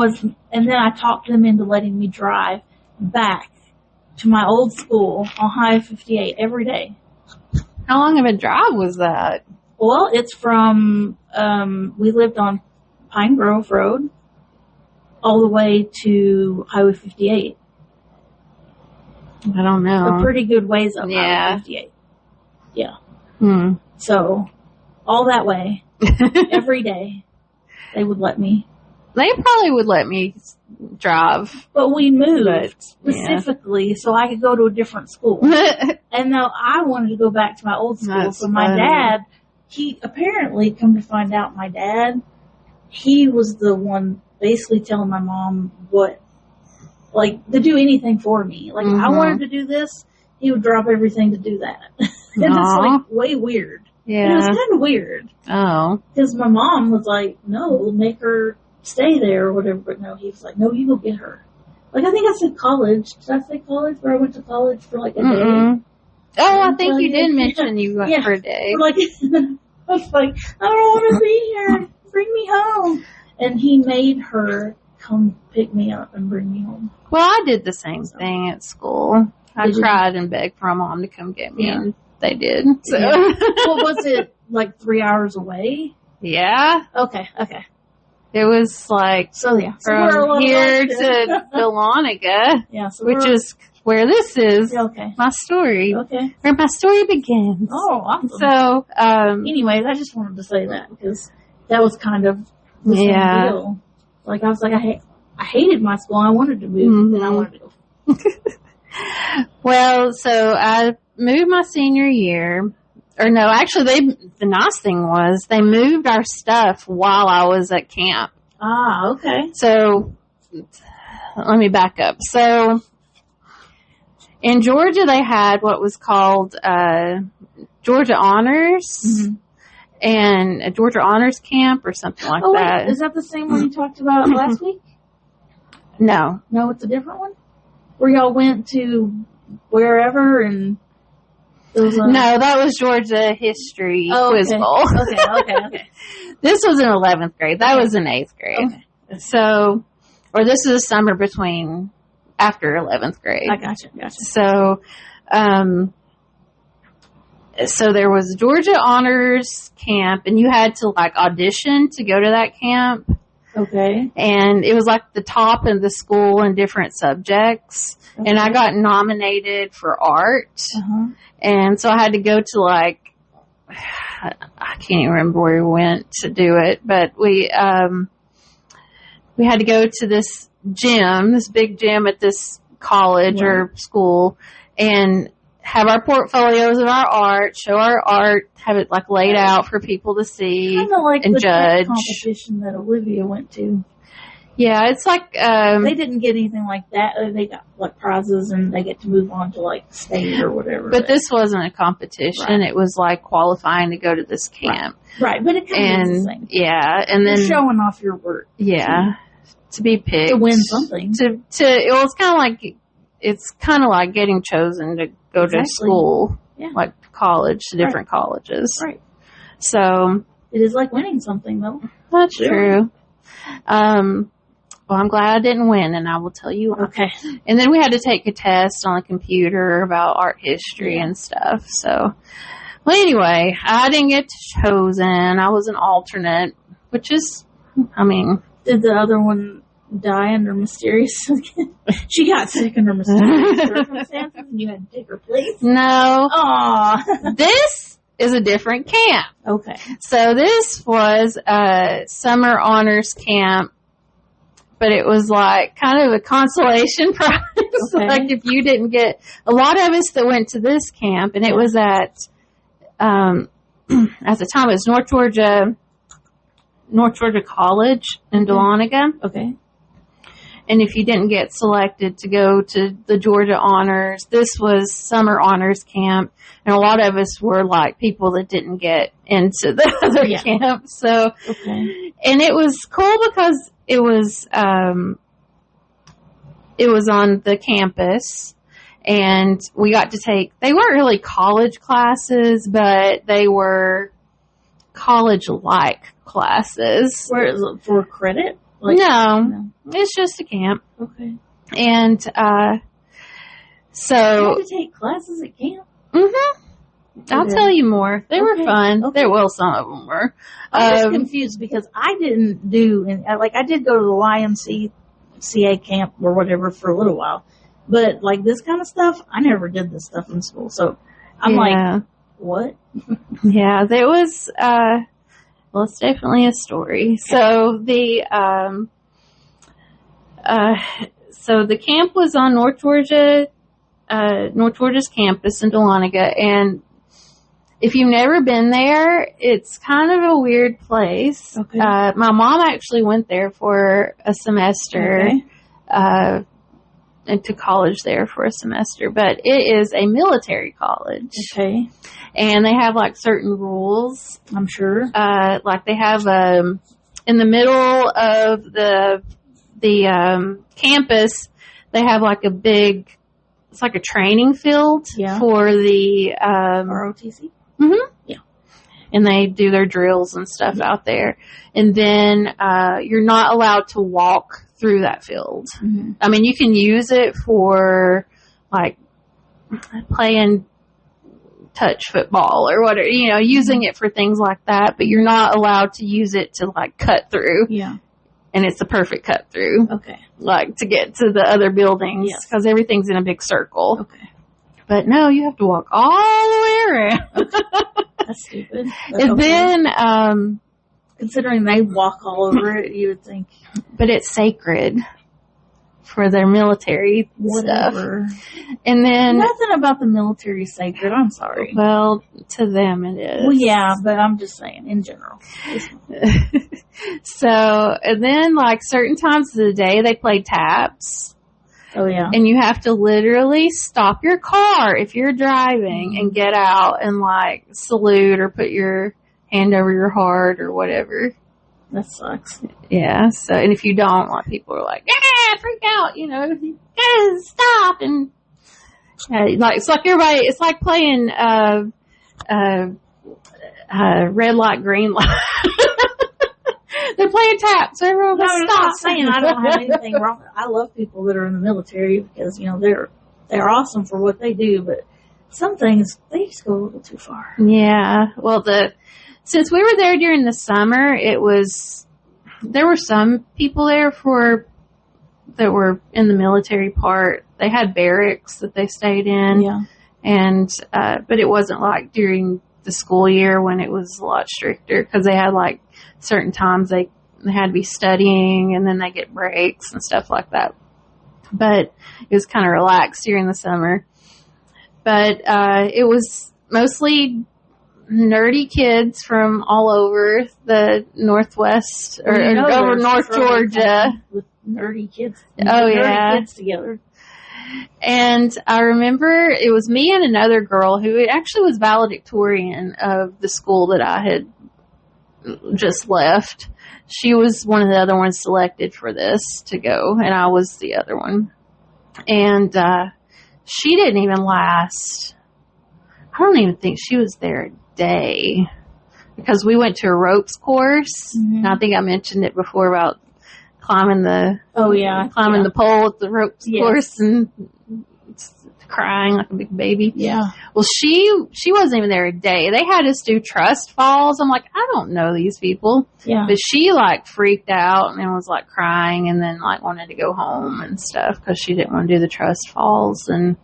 then I talked them into letting me drive back to my old school on Highway 58 every day. How long of a drive was that? Well, it's from, we lived on Pine Grove Road all the way to Highway 58. I don't know. A pretty good ways up Highway 58. Yeah. So, all that way every day. They would let me. They probably would let me drive. But we moved specifically so I could go to a different school. And now I wanted to go back to my old school. That's so my funny. dad, he apparently, come to find out, my dad, he was the one basically telling my mom what, like, to do anything for me. Like, I wanted to do this, he would drop everything to do that. And it's like way weird. Yeah. And it was kind of weird. Oh. Because my mom was like, no, make her stay there or whatever. But no, he was like, no, you go get her. Like, I think I said college. Did I say college? Where I went to college for like a day? Oh, I think you did mention you went for a day. Like, I was like, I don't want to be here. Bring me home. And he made her come pick me up and bring me home. Well, I did the same thing at school. I cried and begged for my mom to come get me, and they did. So. Yeah. Well, was it like 3 hours away? Yeah. Okay. It was like So from here to Dahlonega, which is where this is. Okay. My story. Okay. Where my story begins. Oh, awesome. So, anyways, I just wanted to say that because that was kind of the same deal. Like, I was like, I hated my school. I wanted to move, and I wanted to go. Well, so I moved my senior year. Or no, actually, the nice thing was they moved our stuff while I was at camp. Ah, okay. So, let me back up. So, in Georgia, they had what was called Georgia Honors and a Georgia Honors Camp or something like that. Wait, is that the same one you talked about last week? No. No, it's a different one? Where y'all went to wherever and... No, that was Georgia History Quiz Bowl. Okay. This was in 11th grade. That was in 8th grade. Okay. So, or this is a summer between after 11th grade. I gotcha. So, so there was Georgia Honors Camp, and you had to like audition to go to that camp. Okay. And it was like the top of the school in different subjects. Okay. And I got nominated for art. And so I had to go to like, I can't even remember where we went to do it, but we had to go to this gym, this big gym at this college or school, and have our portfolios of our art, show our art, have it like laid out for people to see like and the judge. Competition that Olivia went to. Yeah, it's like they didn't get anything like that. They got like prizes and they get to move on to like state or whatever. But this wasn't a competition. Right. It was like qualifying to go to this camp. Right. But it kind of is the same. Yeah, and then you're showing off your work. Yeah, to be picked to win something. It's kind of like getting chosen to go to school, like college, to different colleges. Right. So it is like winning something, though. That's true. Well, I'm glad I didn't win, and I will tell you why. Okay. And then we had to take a test on a computer about art history and stuff. So, well, anyway, I didn't get chosen. I was an alternate, which is, I mean. Did the other one die under mysterious? She got sick under mysterious circumstances, and you had to take her place? No. Aw. This is a different camp. Okay. So this was a summer honors camp. But it was like kind of a consolation prize. Okay. Like if you didn't get a lot of us that went to this camp, and it was at the time it was North Georgia College in Dahlonega. Okay. And if you didn't get selected to go to the Georgia Honors, this was summer honors camp, and a lot of us were like people that didn't get into the other camp. So, and it was cool because it was on the campus, and we got to take, they weren't really college classes, but they were college-like classes. Where is it, for credit? Like, no, it's just a camp. Okay. And, so. You had to take classes at camp? I'll tell you more. They were fun. Okay. Well, some of them were. I was confused because I didn't do, I did go to the YMCA camp or whatever for a little while, but like this kind of stuff, I never did this stuff in school. So I'm like, what? Yeah, there was, well, it's definitely a story. So the camp was on North Georgia's campus in Dahlonega, and if you've never been there, it's kind of a weird place. Okay. My mom actually went there for a semester, and to college there for a semester, but it is a military college. Okay. And they have like certain rules. I'm sure. Like they have, in the middle of the campus, they have like a big, it's like a training field for the, ROTC? Mm-hmm. Yeah. And they do their drills and stuff out there. And then, you're not allowed to walk through that field. Mm-hmm. I mean, you can use it for like playing touch football or whatever, using it for things like that, but you're not allowed to use it to like cut through. Yeah. And it's the perfect cut through. Okay. Like to get to the other buildings because everything's in a big circle. Okay. But no, you have to walk all the way around. That's stupid. And then, considering they walk all over it, you would think. But it's sacred for their military stuff. And then nothing about the military is sacred. I'm sorry. Well, to them it is. Well, yeah, but I'm just saying in general. So, and then like certain times of the day they play taps. Oh yeah. And you have to literally stop your car if you're driving and get out and like salute or put your hand over your heart or whatever. That sucks. Yeah. So, and if you don't, like people are like, yeah, freak out, stop. And like, it's like everybody, it's like playing, red light, green light. They're playing tap, so everyone will stop. I'm not saying I don't have anything wrong. I love people that are in the military because, they're awesome for what they do, but some things, they just go a little too far. Yeah. Well, since we were there during the summer, there were some people there that were in the military part. They had barracks that they stayed in. Yeah. And, but it wasn't like during the school year when it was a lot stricter because they had like certain times they had to be studying and then they get breaks and stuff like that. But it was kind of relaxed during the summer. But, it was mostly nerdy kids from all over the Northwest or over North Georgia. With nerdy kids. Nerdy kids together. And I remember it was me and another girl who actually was valedictorian of the school that I had just left. She was one of the other ones selected for this to go, and I was the other one. And she didn't even last. I don't even think she was there a day because we went to a ropes course. Mm-hmm. And I think I mentioned it before about climbing the pole at the ropes course and crying like a big baby. Yeah. Well, she wasn't even there a day. They had us do trust falls. I'm like, I don't know these people. Yeah. But she like freaked out and was like crying and then like wanted to go home and stuff because she didn't want to do the trust falls. And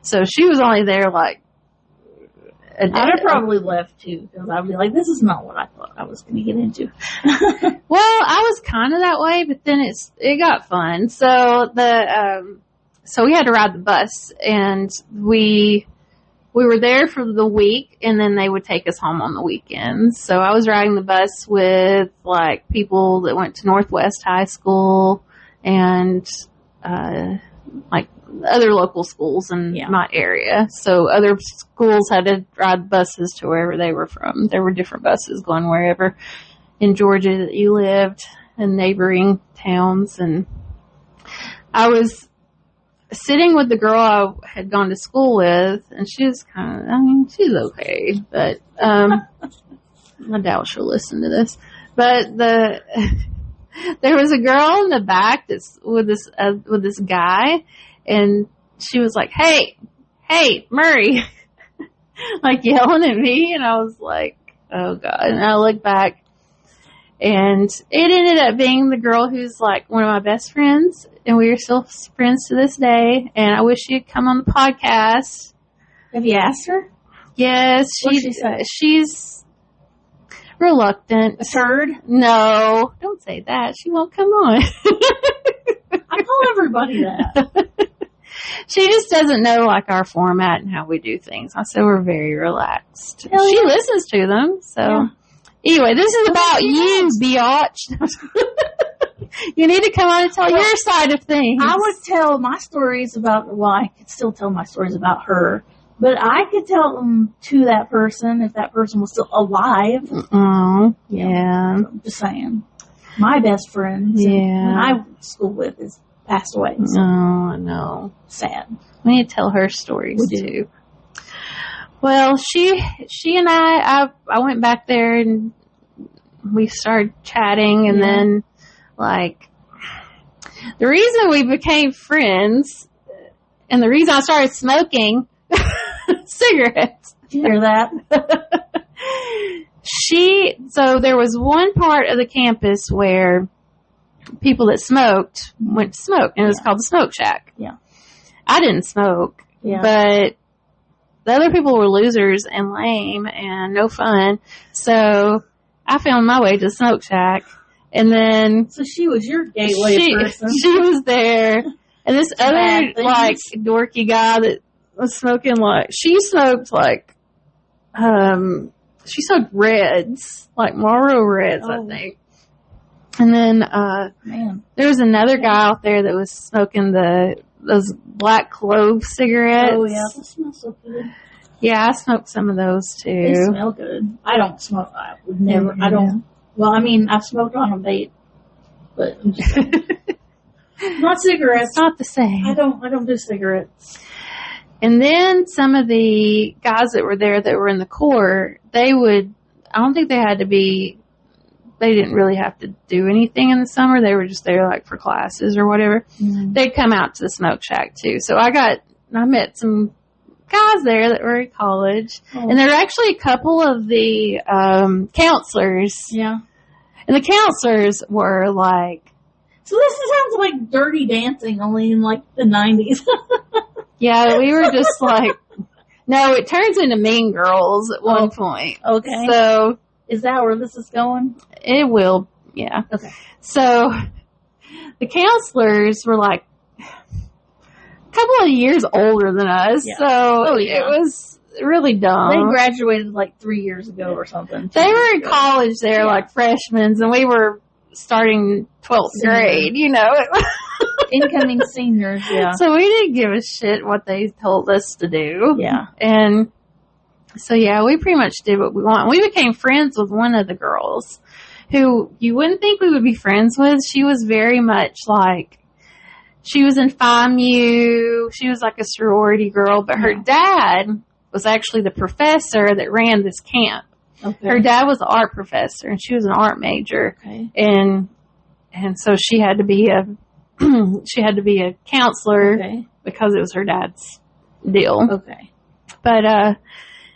so she was only there like a day. I'd have probably left too because I'd be like, this is not what I thought I was going to get into. Well, I was kind of that way, but then it got fun. So so we had to ride the bus and we were there for the week and then they would take us home on the weekends. So I was riding the bus with like people that went to Northwest High School and, like other local schools in my area. So other schools had to ride buses to wherever they were from. There were different buses going wherever in Georgia that you lived and neighboring towns. And I was sitting with the girl I had gone to school with, and she was she's okay, but I doubt she'll listen to this. But there was a girl in the back that's with this guy, and she was like, "Hey, Murray," like yelling at me, and I was like, "Oh God!" And I looked back, and it ended up being the girl who's like one of my best friends. And we are still friends to this day. And I wish she'd come on the podcast. Have you asked her? Yes, What'd she say? she's reluctant. A turd? No, don't say that. She won't come on. I call everybody that. She just doesn't know like our format and how we do things. I said we're very relaxed. Hell She yeah. listens to them. So Yeah. anyway, this is about you, biatch. You need to come on and tell your side of things. I would tell my stories about, well, I could still tell my stories about her, but I could tell them to that person if that person was still alive. Oh, yeah. I'm just saying. My best friend, Yeah. when I went to school with, is passed away. So Oh, no. sad. We need to tell her stories We do. too. Well, she and I went back there and we started chatting, and then like the reason we became friends and the reason I started smoking cigarettes. Did you hear that? So there was one part of the campus where people that smoked went to smoke, and it was called the smoke shack. Yeah. I didn't smoke, but the other people were losers and lame and no fun. So I found my way to the smoke shack, and then So she was your gateway person. she was there, and this other Bad things. like dorky guy that was smoking she smoked she smoked reds, like Marlboro Reds, I think. And then Man. there was another guy out there that was smoking those black clove cigarettes. Oh, yeah. They smell so good. Yeah, I smoked some of those too. They smell good. I don't smoke. I would never. I don't. Well, I mean, I've smoked on a vape, but I'm just not cigarettes. It's not the same. I don't do cigarettes. And then some of the guys that were there that were in the Corps, I don't think they didn't really have to do anything in the summer. They were just there like for classes or whatever. Mm-hmm. They'd come out to the smoke shack too. So I met some guys there that were at college. Oh. And there were actually a couple of the counselors. Yeah. And the counselors were like, So this sounds like Dirty Dancing, only in like the 90s. yeah, we were just like, no, it turns into Mean Girls at one point. Okay. So Is that where this is going? it will, yeah. Okay. So the counselors were like a couple of years older than us. Yeah. So yeah. it was really dumb. They graduated like 3 years ago or something. They were in college there, like freshmen, and we were starting 12th grade, you know. Incoming seniors, yeah. So we didn't give a shit what they told us to do. Yeah. And so, yeah, we pretty much did what we want. We became friends with one of the girls who you wouldn't think we would be friends with. She was very much like, she was in Phi Mu. She was like a sorority girl, but her dad was actually the professor that ran this camp. Okay. Her dad was an art professor, and she was an art major. Okay. And so she had to be a counselor because it was her dad's deal. Okay. But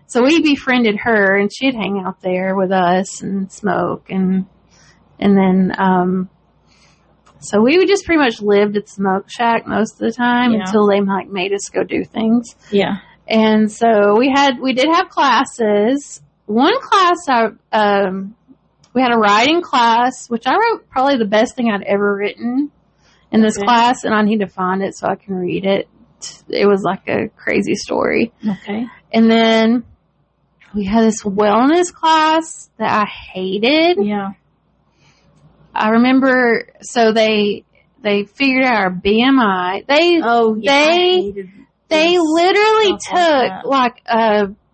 so we befriended her, and she'd hang out there with us and smoke, and then so we would just pretty much lived at Smoke Shack most of the time until they like made us go do things. Yeah. And so we did have classes. One class, we had a writing class, which I wrote probably the best thing I'd ever written in this class, and I need to find it so I can read it. It was like a crazy story. Okay. And then we had this wellness class that I hated. Yeah. I remember, so they figured out our BMI. They literally took like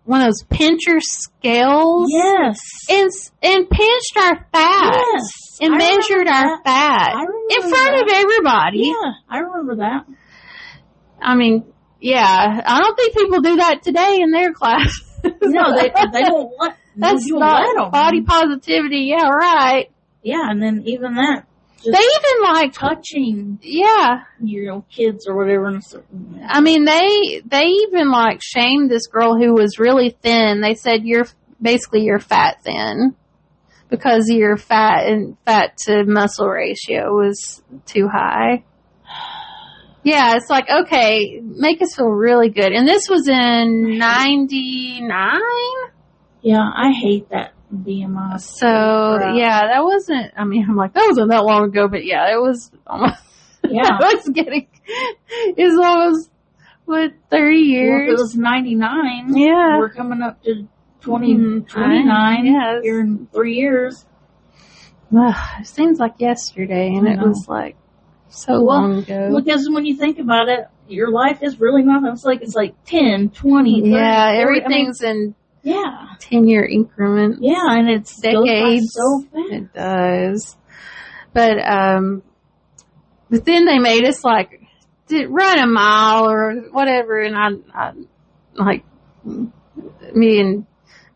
one of those pincher scales. Yes. And pinched our fat. Yes. And measured our fat. In front of everybody. Yeah, I remember that. I mean, yeah, I don't think people do that today in their class. No, they don't let. That's you not let them. body positivity. Yeah, right. Yeah, and then even that. They even like touching. Yeah. Your kids or whatever. I mean, they even like shamed this girl who was really thin. They said you're fat thin because your fat to muscle ratio was too high. Yeah, it's like, okay, make us feel really good. And this was in 99? Yeah, I hate that BMI. So, yeah, that wasn't, I mean, I'm like, that wasn't that long ago, but yeah, it was almost, Yeah. it was almost, 30 years? Well, if it was 99, yeah. We're coming up to 29 yes. here in 3 years. It seems like yesterday, and it was like so long ago. Because when you think about it, your life is really not, it's like 10, 20, 30, yeah, 40, everything's in 10-year increments. Yeah, and it's decades. So fast. It does. But then they made us like run a mile or whatever, and I like me and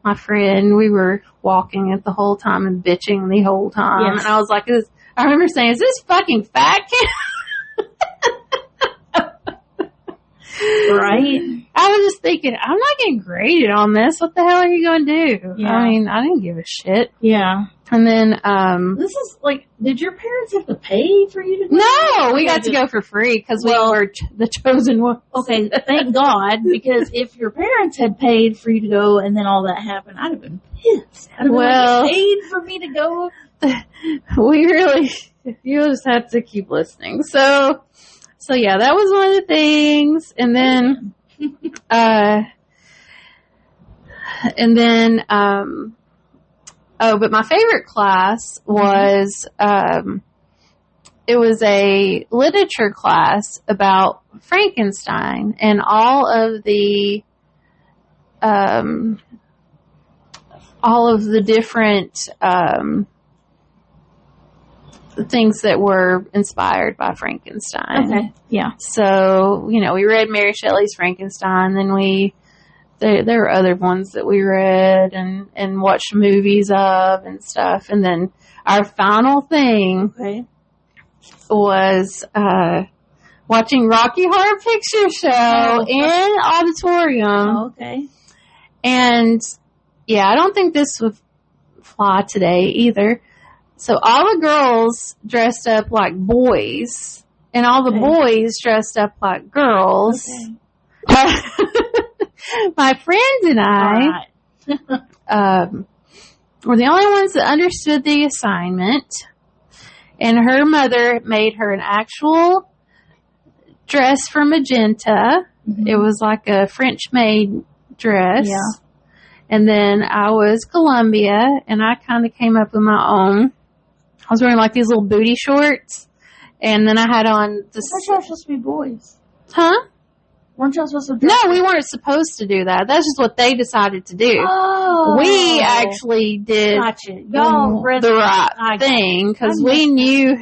my friend, we were walking it the whole time and bitching the whole time. Yes. And I was like, I remember saying, is this fucking fat kid? Right? I was just thinking, I'm not getting graded on this. What the hell are you going to do? Yeah. I mean, I didn't give a shit. Yeah. And then, this is like, did your parents have to pay for you to go? No, we got to go for free because we were the chosen ones. Okay, thank God, because if your parents had paid for you to go and then all that happened, I'd have been pissed. I'd have been like, paid for me to go. You just have to keep listening. So yeah, that was one of the things. And then, but my favorite class was, it was a literature class about Frankenstein and all of the different, things that were inspired by Frankenstein. Okay. Yeah. So, we read Mary Shelley's Frankenstein, then there were other ones that we read and watched movies of and stuff. And then our final thing was watching Rocky Horror Picture Show in auditorium. Oh, okay. And yeah, I don't think this would fly today either. So all the girls dressed up like boys and all the boys dressed up like girls. Okay. My friend and I were the only ones that understood the assignment, and her mother made her an actual dress for magenta. Mm-hmm. It was like a French-made dress. Yeah. And then I was Columbia, and I kind of came up with my own. I was wearing like these little booty shorts, and then I had on this. I thought y'all supposed to be boys. Huh? Weren't y'all supposed to? No, we weren't supposed to do that. That's just what they decided to do. Oh. We actually did the right thing because we knew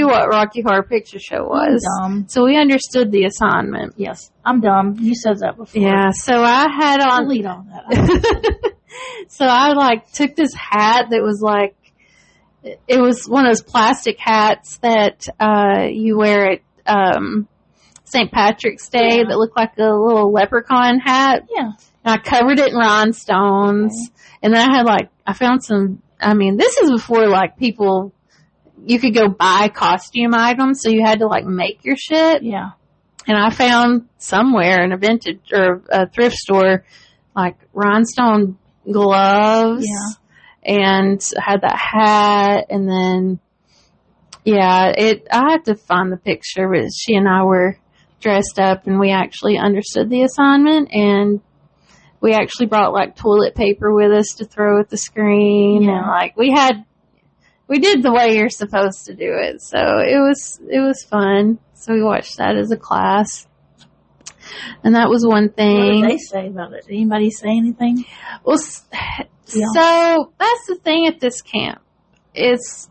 what Rocky Horror Picture Show was. I'm dumb. So we understood the assignment. Yes, I'm dumb. You said that before. Yeah, so I had on. Delete all that. So I took this hat that was it was one of those plastic hats that you wear at St. Patrick's Day that looked like a little leprechaun hat. Yeah. And I covered it in rhinestones. Okay. And then I found some, this is before people, you could go buy costume items, so you had to make your shit. Yeah. And I found somewhere in a vintage or a thrift store, rhinestone gloves. Yeah. And I had that hat, and then, I have to find the picture, but she and I were dressed up, and we actually understood the assignment, and we actually brought toilet paper with us to throw at the screen. Yeah. And we did the way you're supposed to do it. So it was fun. So we watched that as a class. And that was one thing. What did they say about it? Did anybody say anything? Well, so that's the thing at this camp. It's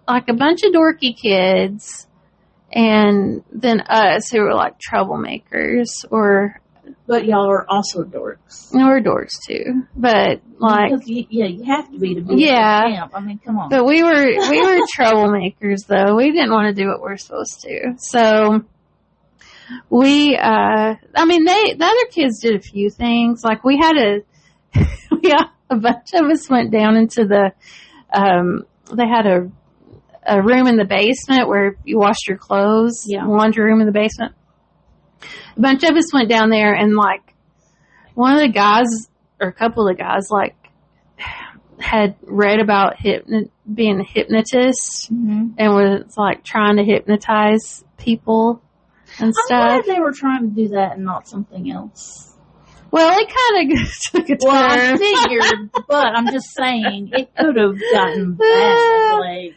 a bunch of dorky kids, and then us who were troublemakers, but y'all are also dorks. We're dorks too, but you have to be at camp. Come on. But we were troublemakers though. We didn't want to do what we're supposed to, so we. The other kids did a few things. We had a bunch of us went down into the. They had a room in the basement where you washed your clothes. Yeah. Laundry room in the basement. A bunch of us went down there, and like one of the guys or a couple of guys like had read about being a hypnotist and was like trying to hypnotize people and stuff. I'm glad they were trying to do that and not something else. Well, it kind of took a turn. Well, I figured, but I'm just saying it could have gotten bad. Like,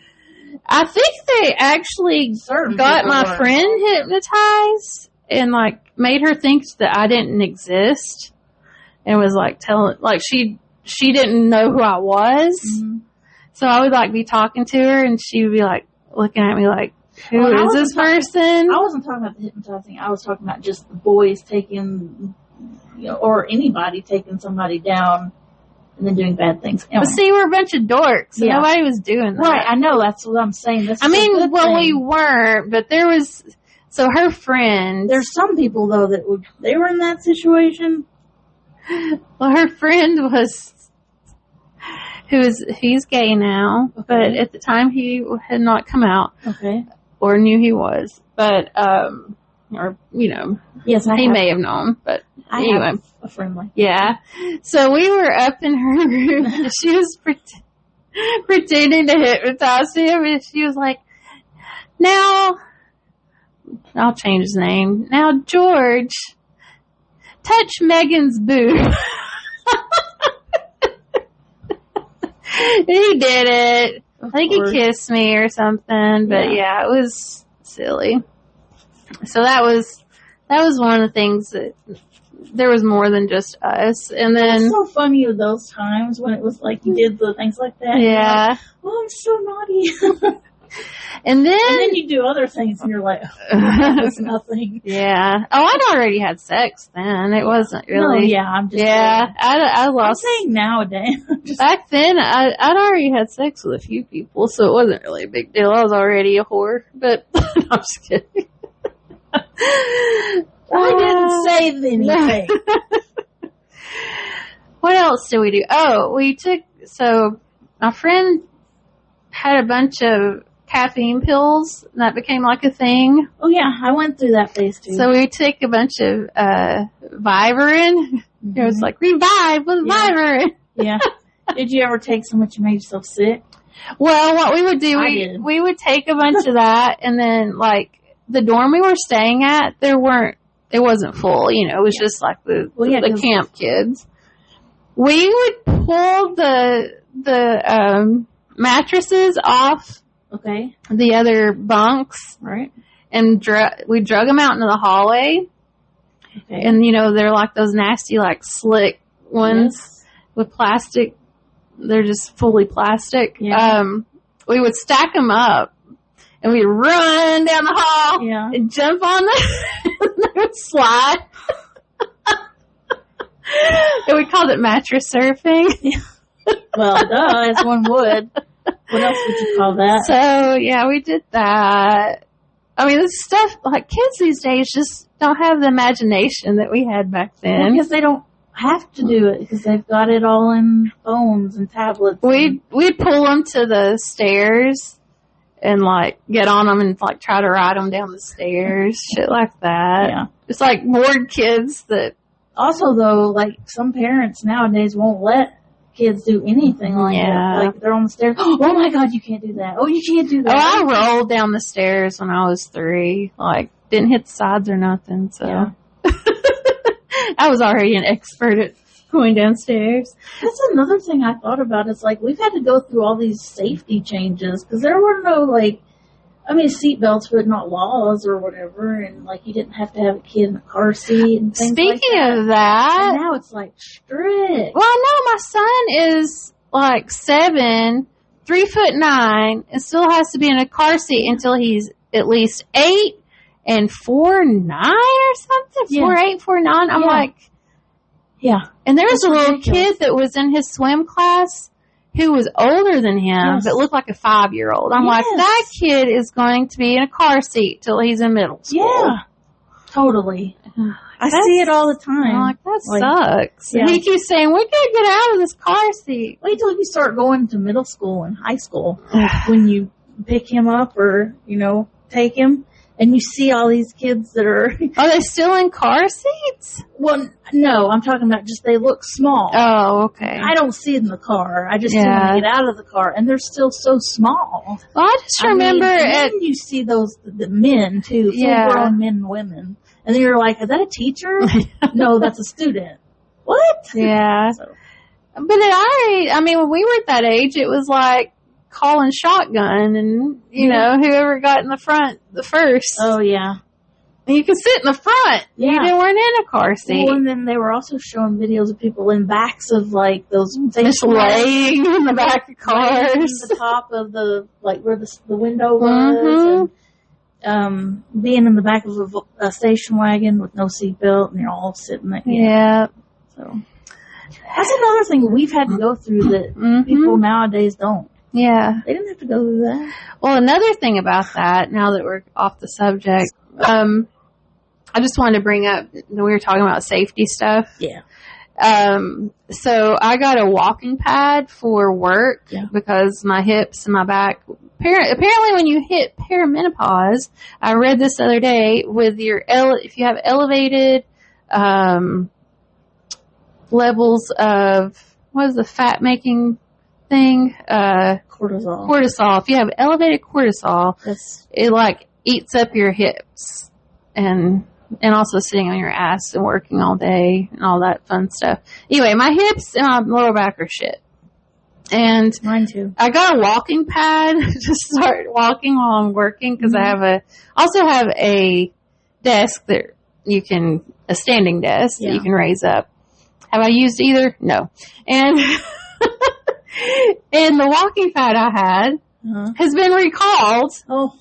I think they actually got my friend hypnotized and like made her think that I didn't exist, and was like she didn't know who I was. Mm-hmm. So I would like be talking to her, and she would be like looking at me like, "Who is this person?" I wasn't talking about the hypnotizing. I was talking about just the boys taking, or anybody taking somebody down and then doing bad things. Anyway. But see, we're a bunch of dorks. So nobody was doing that. Right, I know. That's what I'm saying. We weren't, but there was. So her friend. There's some people though they were in that situation. Well, her friend he's gay now, okay. But at the time he had not come out. Okay. Or knew he was, but, yes, he may have known, but anyway. Have a friend like that. Yeah. So we were up in her room, and she was pretending to hypnotize him, and she was like, now, I'll change his name. Now, George, touch Megan's boob. He did it. I think he kissed me or something, but yeah, it was silly. So that was one of the things that there was more than just us. And then it's so funny of those times when it was like you did the things like that. Yeah. Like, oh, I'm so naughty. And then you do other things and you're like, oh, it's nothing. Yeah. Oh, I'd already had sex then. It wasn't really. No, yeah, I'm just. Yeah, I lost. I'm saying nowadays. Back then, I'd already had sex with a few people, so it wasn't really a big deal. I was already a whore, but I'm just kidding. I didn't say anything. What else did we do? Oh, so my friend had a bunch of caffeine pills, and that became like a thing. Oh yeah, I went through that phase too. So we took a bunch of Vivarin. It was like, revive with Vivarin. Yeah. Did you ever take so much you made yourself sick? Well, what we would do, we would take a bunch of that, and then like the dorm we were staying at, it wasn't full, it was just like the camp kids. We would pull the mattresses off the other bunks, right? And we drug them out into the hallway. Okay. And they're like those nasty, like slick ones with plastic. They're just fully plastic. Yeah. We would stack them up, and we'd run down the hall and jump on them, and they would slide. And we called it mattress surfing. Well, as one would. What else would you call that? So, yeah, we did that. I mean, this stuff, like, kids these days just don't have the imagination that we had back then. Well, because they don't have to do it, because they've got it all in phones and tablets. We'd pull them to the stairs and, like, get on them and, like, try to ride them down the stairs, shit like that. Yeah. It's like bored kids that... Also, though, like, some parents nowadays won't let kids do anything like that. Like, they're on the stairs. Oh my God, you can't do that. Oh, you can't do that. Oh, I rolled down the stairs when I was 3. Like, didn't hit the sides or nothing, so. Yeah. I was already an expert at going downstairs. That's another thing I thought about. Is like, we've had to go through all these safety changes, because there were no, like, seatbelts, but not laws or whatever, and like you didn't have to have a kid in a car seat and things Speaking like that. of that, and now it's like strict. Well, no, my son is like 7, 3'9", and still has to be in a car seat until he's at least 8 and 4'9" or something. 4'8", 4'9". I'm like, And there was a little kid that was in his swim class who was older than him, but looked like a 5-year-old. I'm like, that kid is going to be in a car seat till he's in middle school. Yeah, totally. I see it all the time. I'm like, that sucks. Yeah. And he keeps saying, we gotta get out of this car seat. Wait till you start going to middle school and high school when you pick him up or, take him. And you see all these kids that are they still in car seats? Well, no, I'm talking about just they look small. Oh, okay. I don't see it in the car. I just see them get out of the car, and they're still so small. Well, I just remember and then you see the men, too, full-grown men and women. And then you're like, is that a teacher? No, that's a student. What? Yeah. So. But at our age, when we were at that age, it was like calling shotgun and, whoever got in the front the first. Oh, yeah. And you can sit in the front. Yeah. You weren't in a car seat. Well, and then they were also showing videos of people in backs of, like, those... Just laying in the back of cars. The top of where the window was. And, being in the back of a station wagon with no seatbelt, and you're all sitting there. Yeah. So... That's another thing we've had to go through that people nowadays don't. Yeah. They didn't have to go through that. Well, another thing about that, now that we're off the subject, I just wanted to bring up, we were talking about safety stuff. Yeah. So I got a walking pad for work because my hips and my back, apparently when you hit perimenopause, I read this the other day, with if you have elevated, levels of, what is the fat making thing? Cortisol. If you have elevated cortisol, it like eats up your hips and also sitting on your ass and working all day and all that fun stuff. Anyway, my hips and my lower back are shit. And mine too. I got a walking pad to start walking while I'm working because I also have a desk that a standing desk that you can raise up. Have I used either? No. And and the walking pad I had has been recalled. Oh.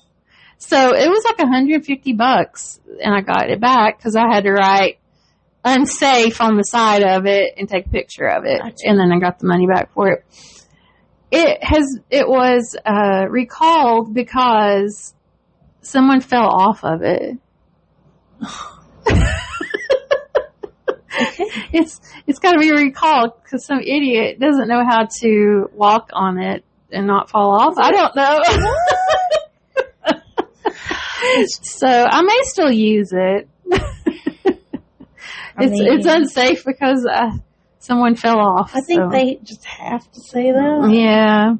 So it was like $150 and I got it back because I had to write unsafe on the side of it and take a picture of it. Gotcha. And then I got the money back for it. It was recalled because someone fell off of it. Okay. It's got to be recalled because some idiot doesn't know how to walk on it and not fall off. I don't know. So I may still use it. It's unsafe because someone fell off. I think they just have to say that. Yeah.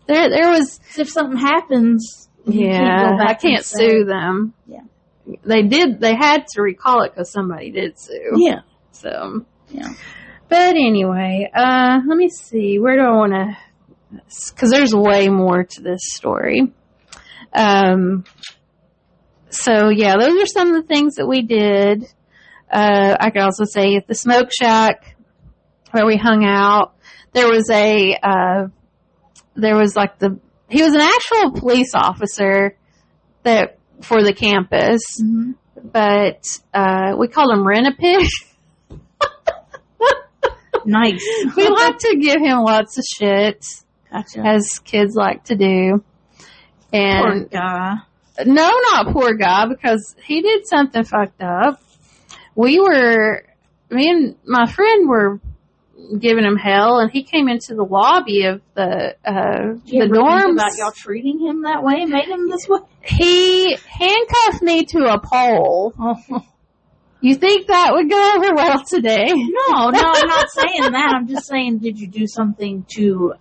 There was, if something happens, I can't sue them. Yeah. They had to recall it because somebody did sue. Yeah. So, yeah. But anyway, let me see. Where do I want to... Because there's way more to this story. So, yeah, those are some of the things that we did. I could also say at the smoke shack where we hung out, he was an actual police officer for the campus, but we called him Rent-A-Pig. Nice. We like to give him lots of shit, gotcha, as kids like to do. And poor guy. No, not poor guy, because he did something fucked up. Me and my friend were giving him hell, and he came into the lobby of the dorms. Think about y'all treating him that way, made him this way? He handcuffed me to a pole. Oh. You think that would go over well today? No, I'm not saying that. I'm just saying, did you do something to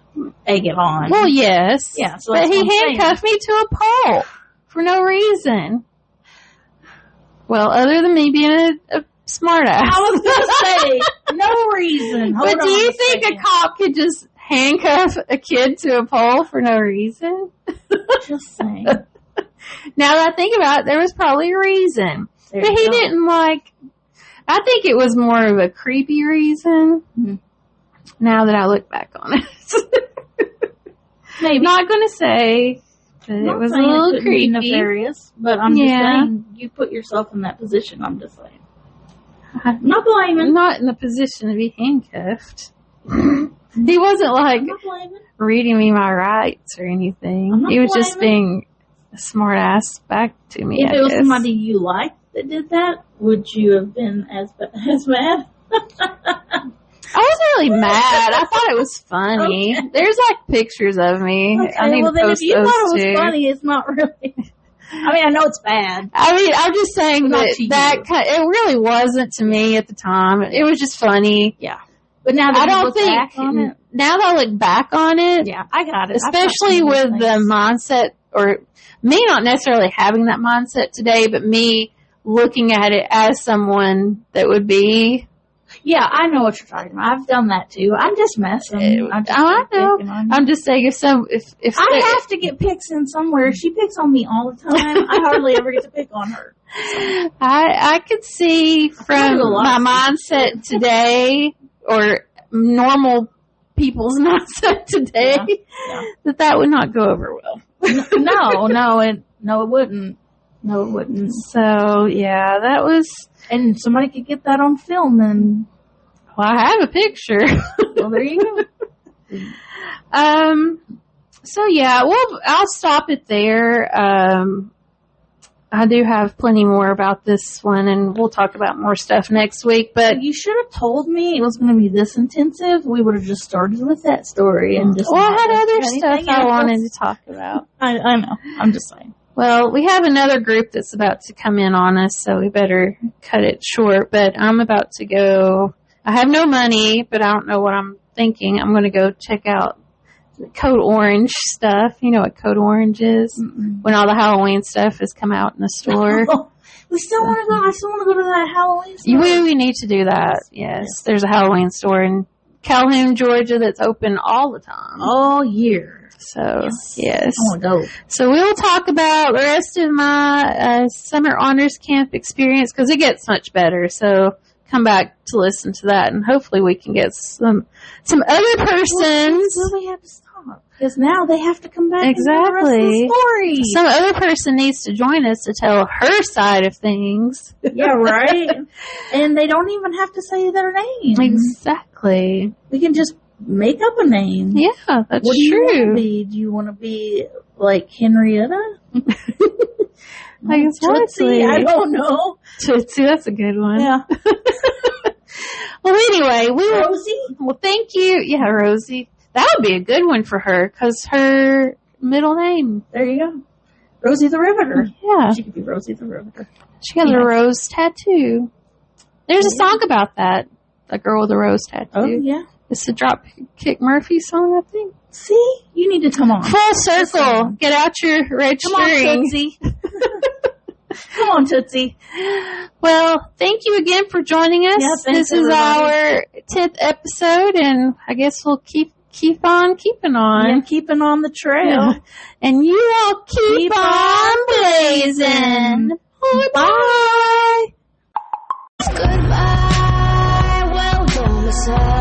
egg it on? Well, yes. Yeah, so but he handcuffed me to a pole for no reason. Well, other than me being a smart ass. I was going to say, no reason. But do you think a cop could just handcuff a kid to a pole for no reason? Just saying. Now that I think about it, there was probably a reason. But he didn't I think it was more of a creepy reason. Mm-hmm. Now that I look back on it. Maybe. Not going to say that it was a little creepy. Nefarious, but I'm just saying, you put yourself in that position, I'm just saying. I'm not blaming. Not in the position to be handcuffed. He wasn't reading me my rights or anything. He was just being a smart ass back to me. If it was somebody you liked that did that, would you have been as bad? I wasn't really mad. I thought it was funny. Okay. There's like pictures of me. Okay, I need well to then post if you thought it was too. funny, it's not really. I mean, I know it's bad. I mean, I'm just saying it really wasn't to me at the time. It was just funny. Yeah. But now that I look back on it. Now that I look back on it. Yeah, I got it. Especially with the mindset, or me not necessarily having that mindset today, but me looking at it as someone that would be. Yeah, I know what you're talking about. I've done that too. I'm just messing. I know. I'm just saying if I have to get picks in somewhere. She picks on me all the time. I hardly ever get to pick on her. So. I could see from my mindset today, or normal people's mindset today, that would not go over well. No, it wouldn't. No, it wouldn't. So yeah, that was. And somebody could get that on film, and well, I have a picture. Well, there you go. So yeah, well, I'll stop it there. I do have plenty more about this one, and we'll talk about more stuff next week. But you should have told me it was going to be this intensive. We would have just started with that story and just. Well, I had other stuff I wanted to talk about. I know. I'm just saying. Well, we have another group that's about to come in on us, so we better cut it short. But I'm about to go. I have no money, but I don't know what I'm thinking. I'm going to go check out the Code Orange stuff. You know what Code Orange is? Mm-mm. When all the Halloween stuff has come out in the store. We still want to go. I still want to go to that Halloween store. We need to do that. Yes. There's a Halloween store in Calhoun, Georgia that's open all the time. All year. So, yes. I want to go. So we'll talk about the rest of my summer honors camp experience, because it gets much better. So come back to listen to that, and hopefully we can get some other persons. Well, we have to stop, because now they have to come back. Exactly. And tell the rest of the story. Some other person needs to join us to tell her side of things. Yeah, right. And they don't even have to say their name. Exactly. We can just make up a name. Yeah, that's what do you true. Want to be? Do you want to be like Henrietta? Exactly. I don't know. Tootsie, that's a good one. Yeah. Well, anyway, Rosie? Well, thank you. Yeah, Rosie. That would be a good one for her, because her middle name. There you go. Rosie the Riveter. Yeah. She could be Rosie the Riveter. She has a rose tattoo. There's a song about that. The girl with the rose tattoo. Oh, yeah. It's a Dropkick Murphy song, I think. See? You need to come on. Full circle. Get out your red string. Come on, Tootsie. Come on, Tootsie. Well, thank you again for joining us. Yeah, this is our 10th episode, and I guess we'll keep on keeping on. Yeah, keeping on the trail. Yeah. And you all keep on blazing. Bye. Goodbye. Well, don't miss out.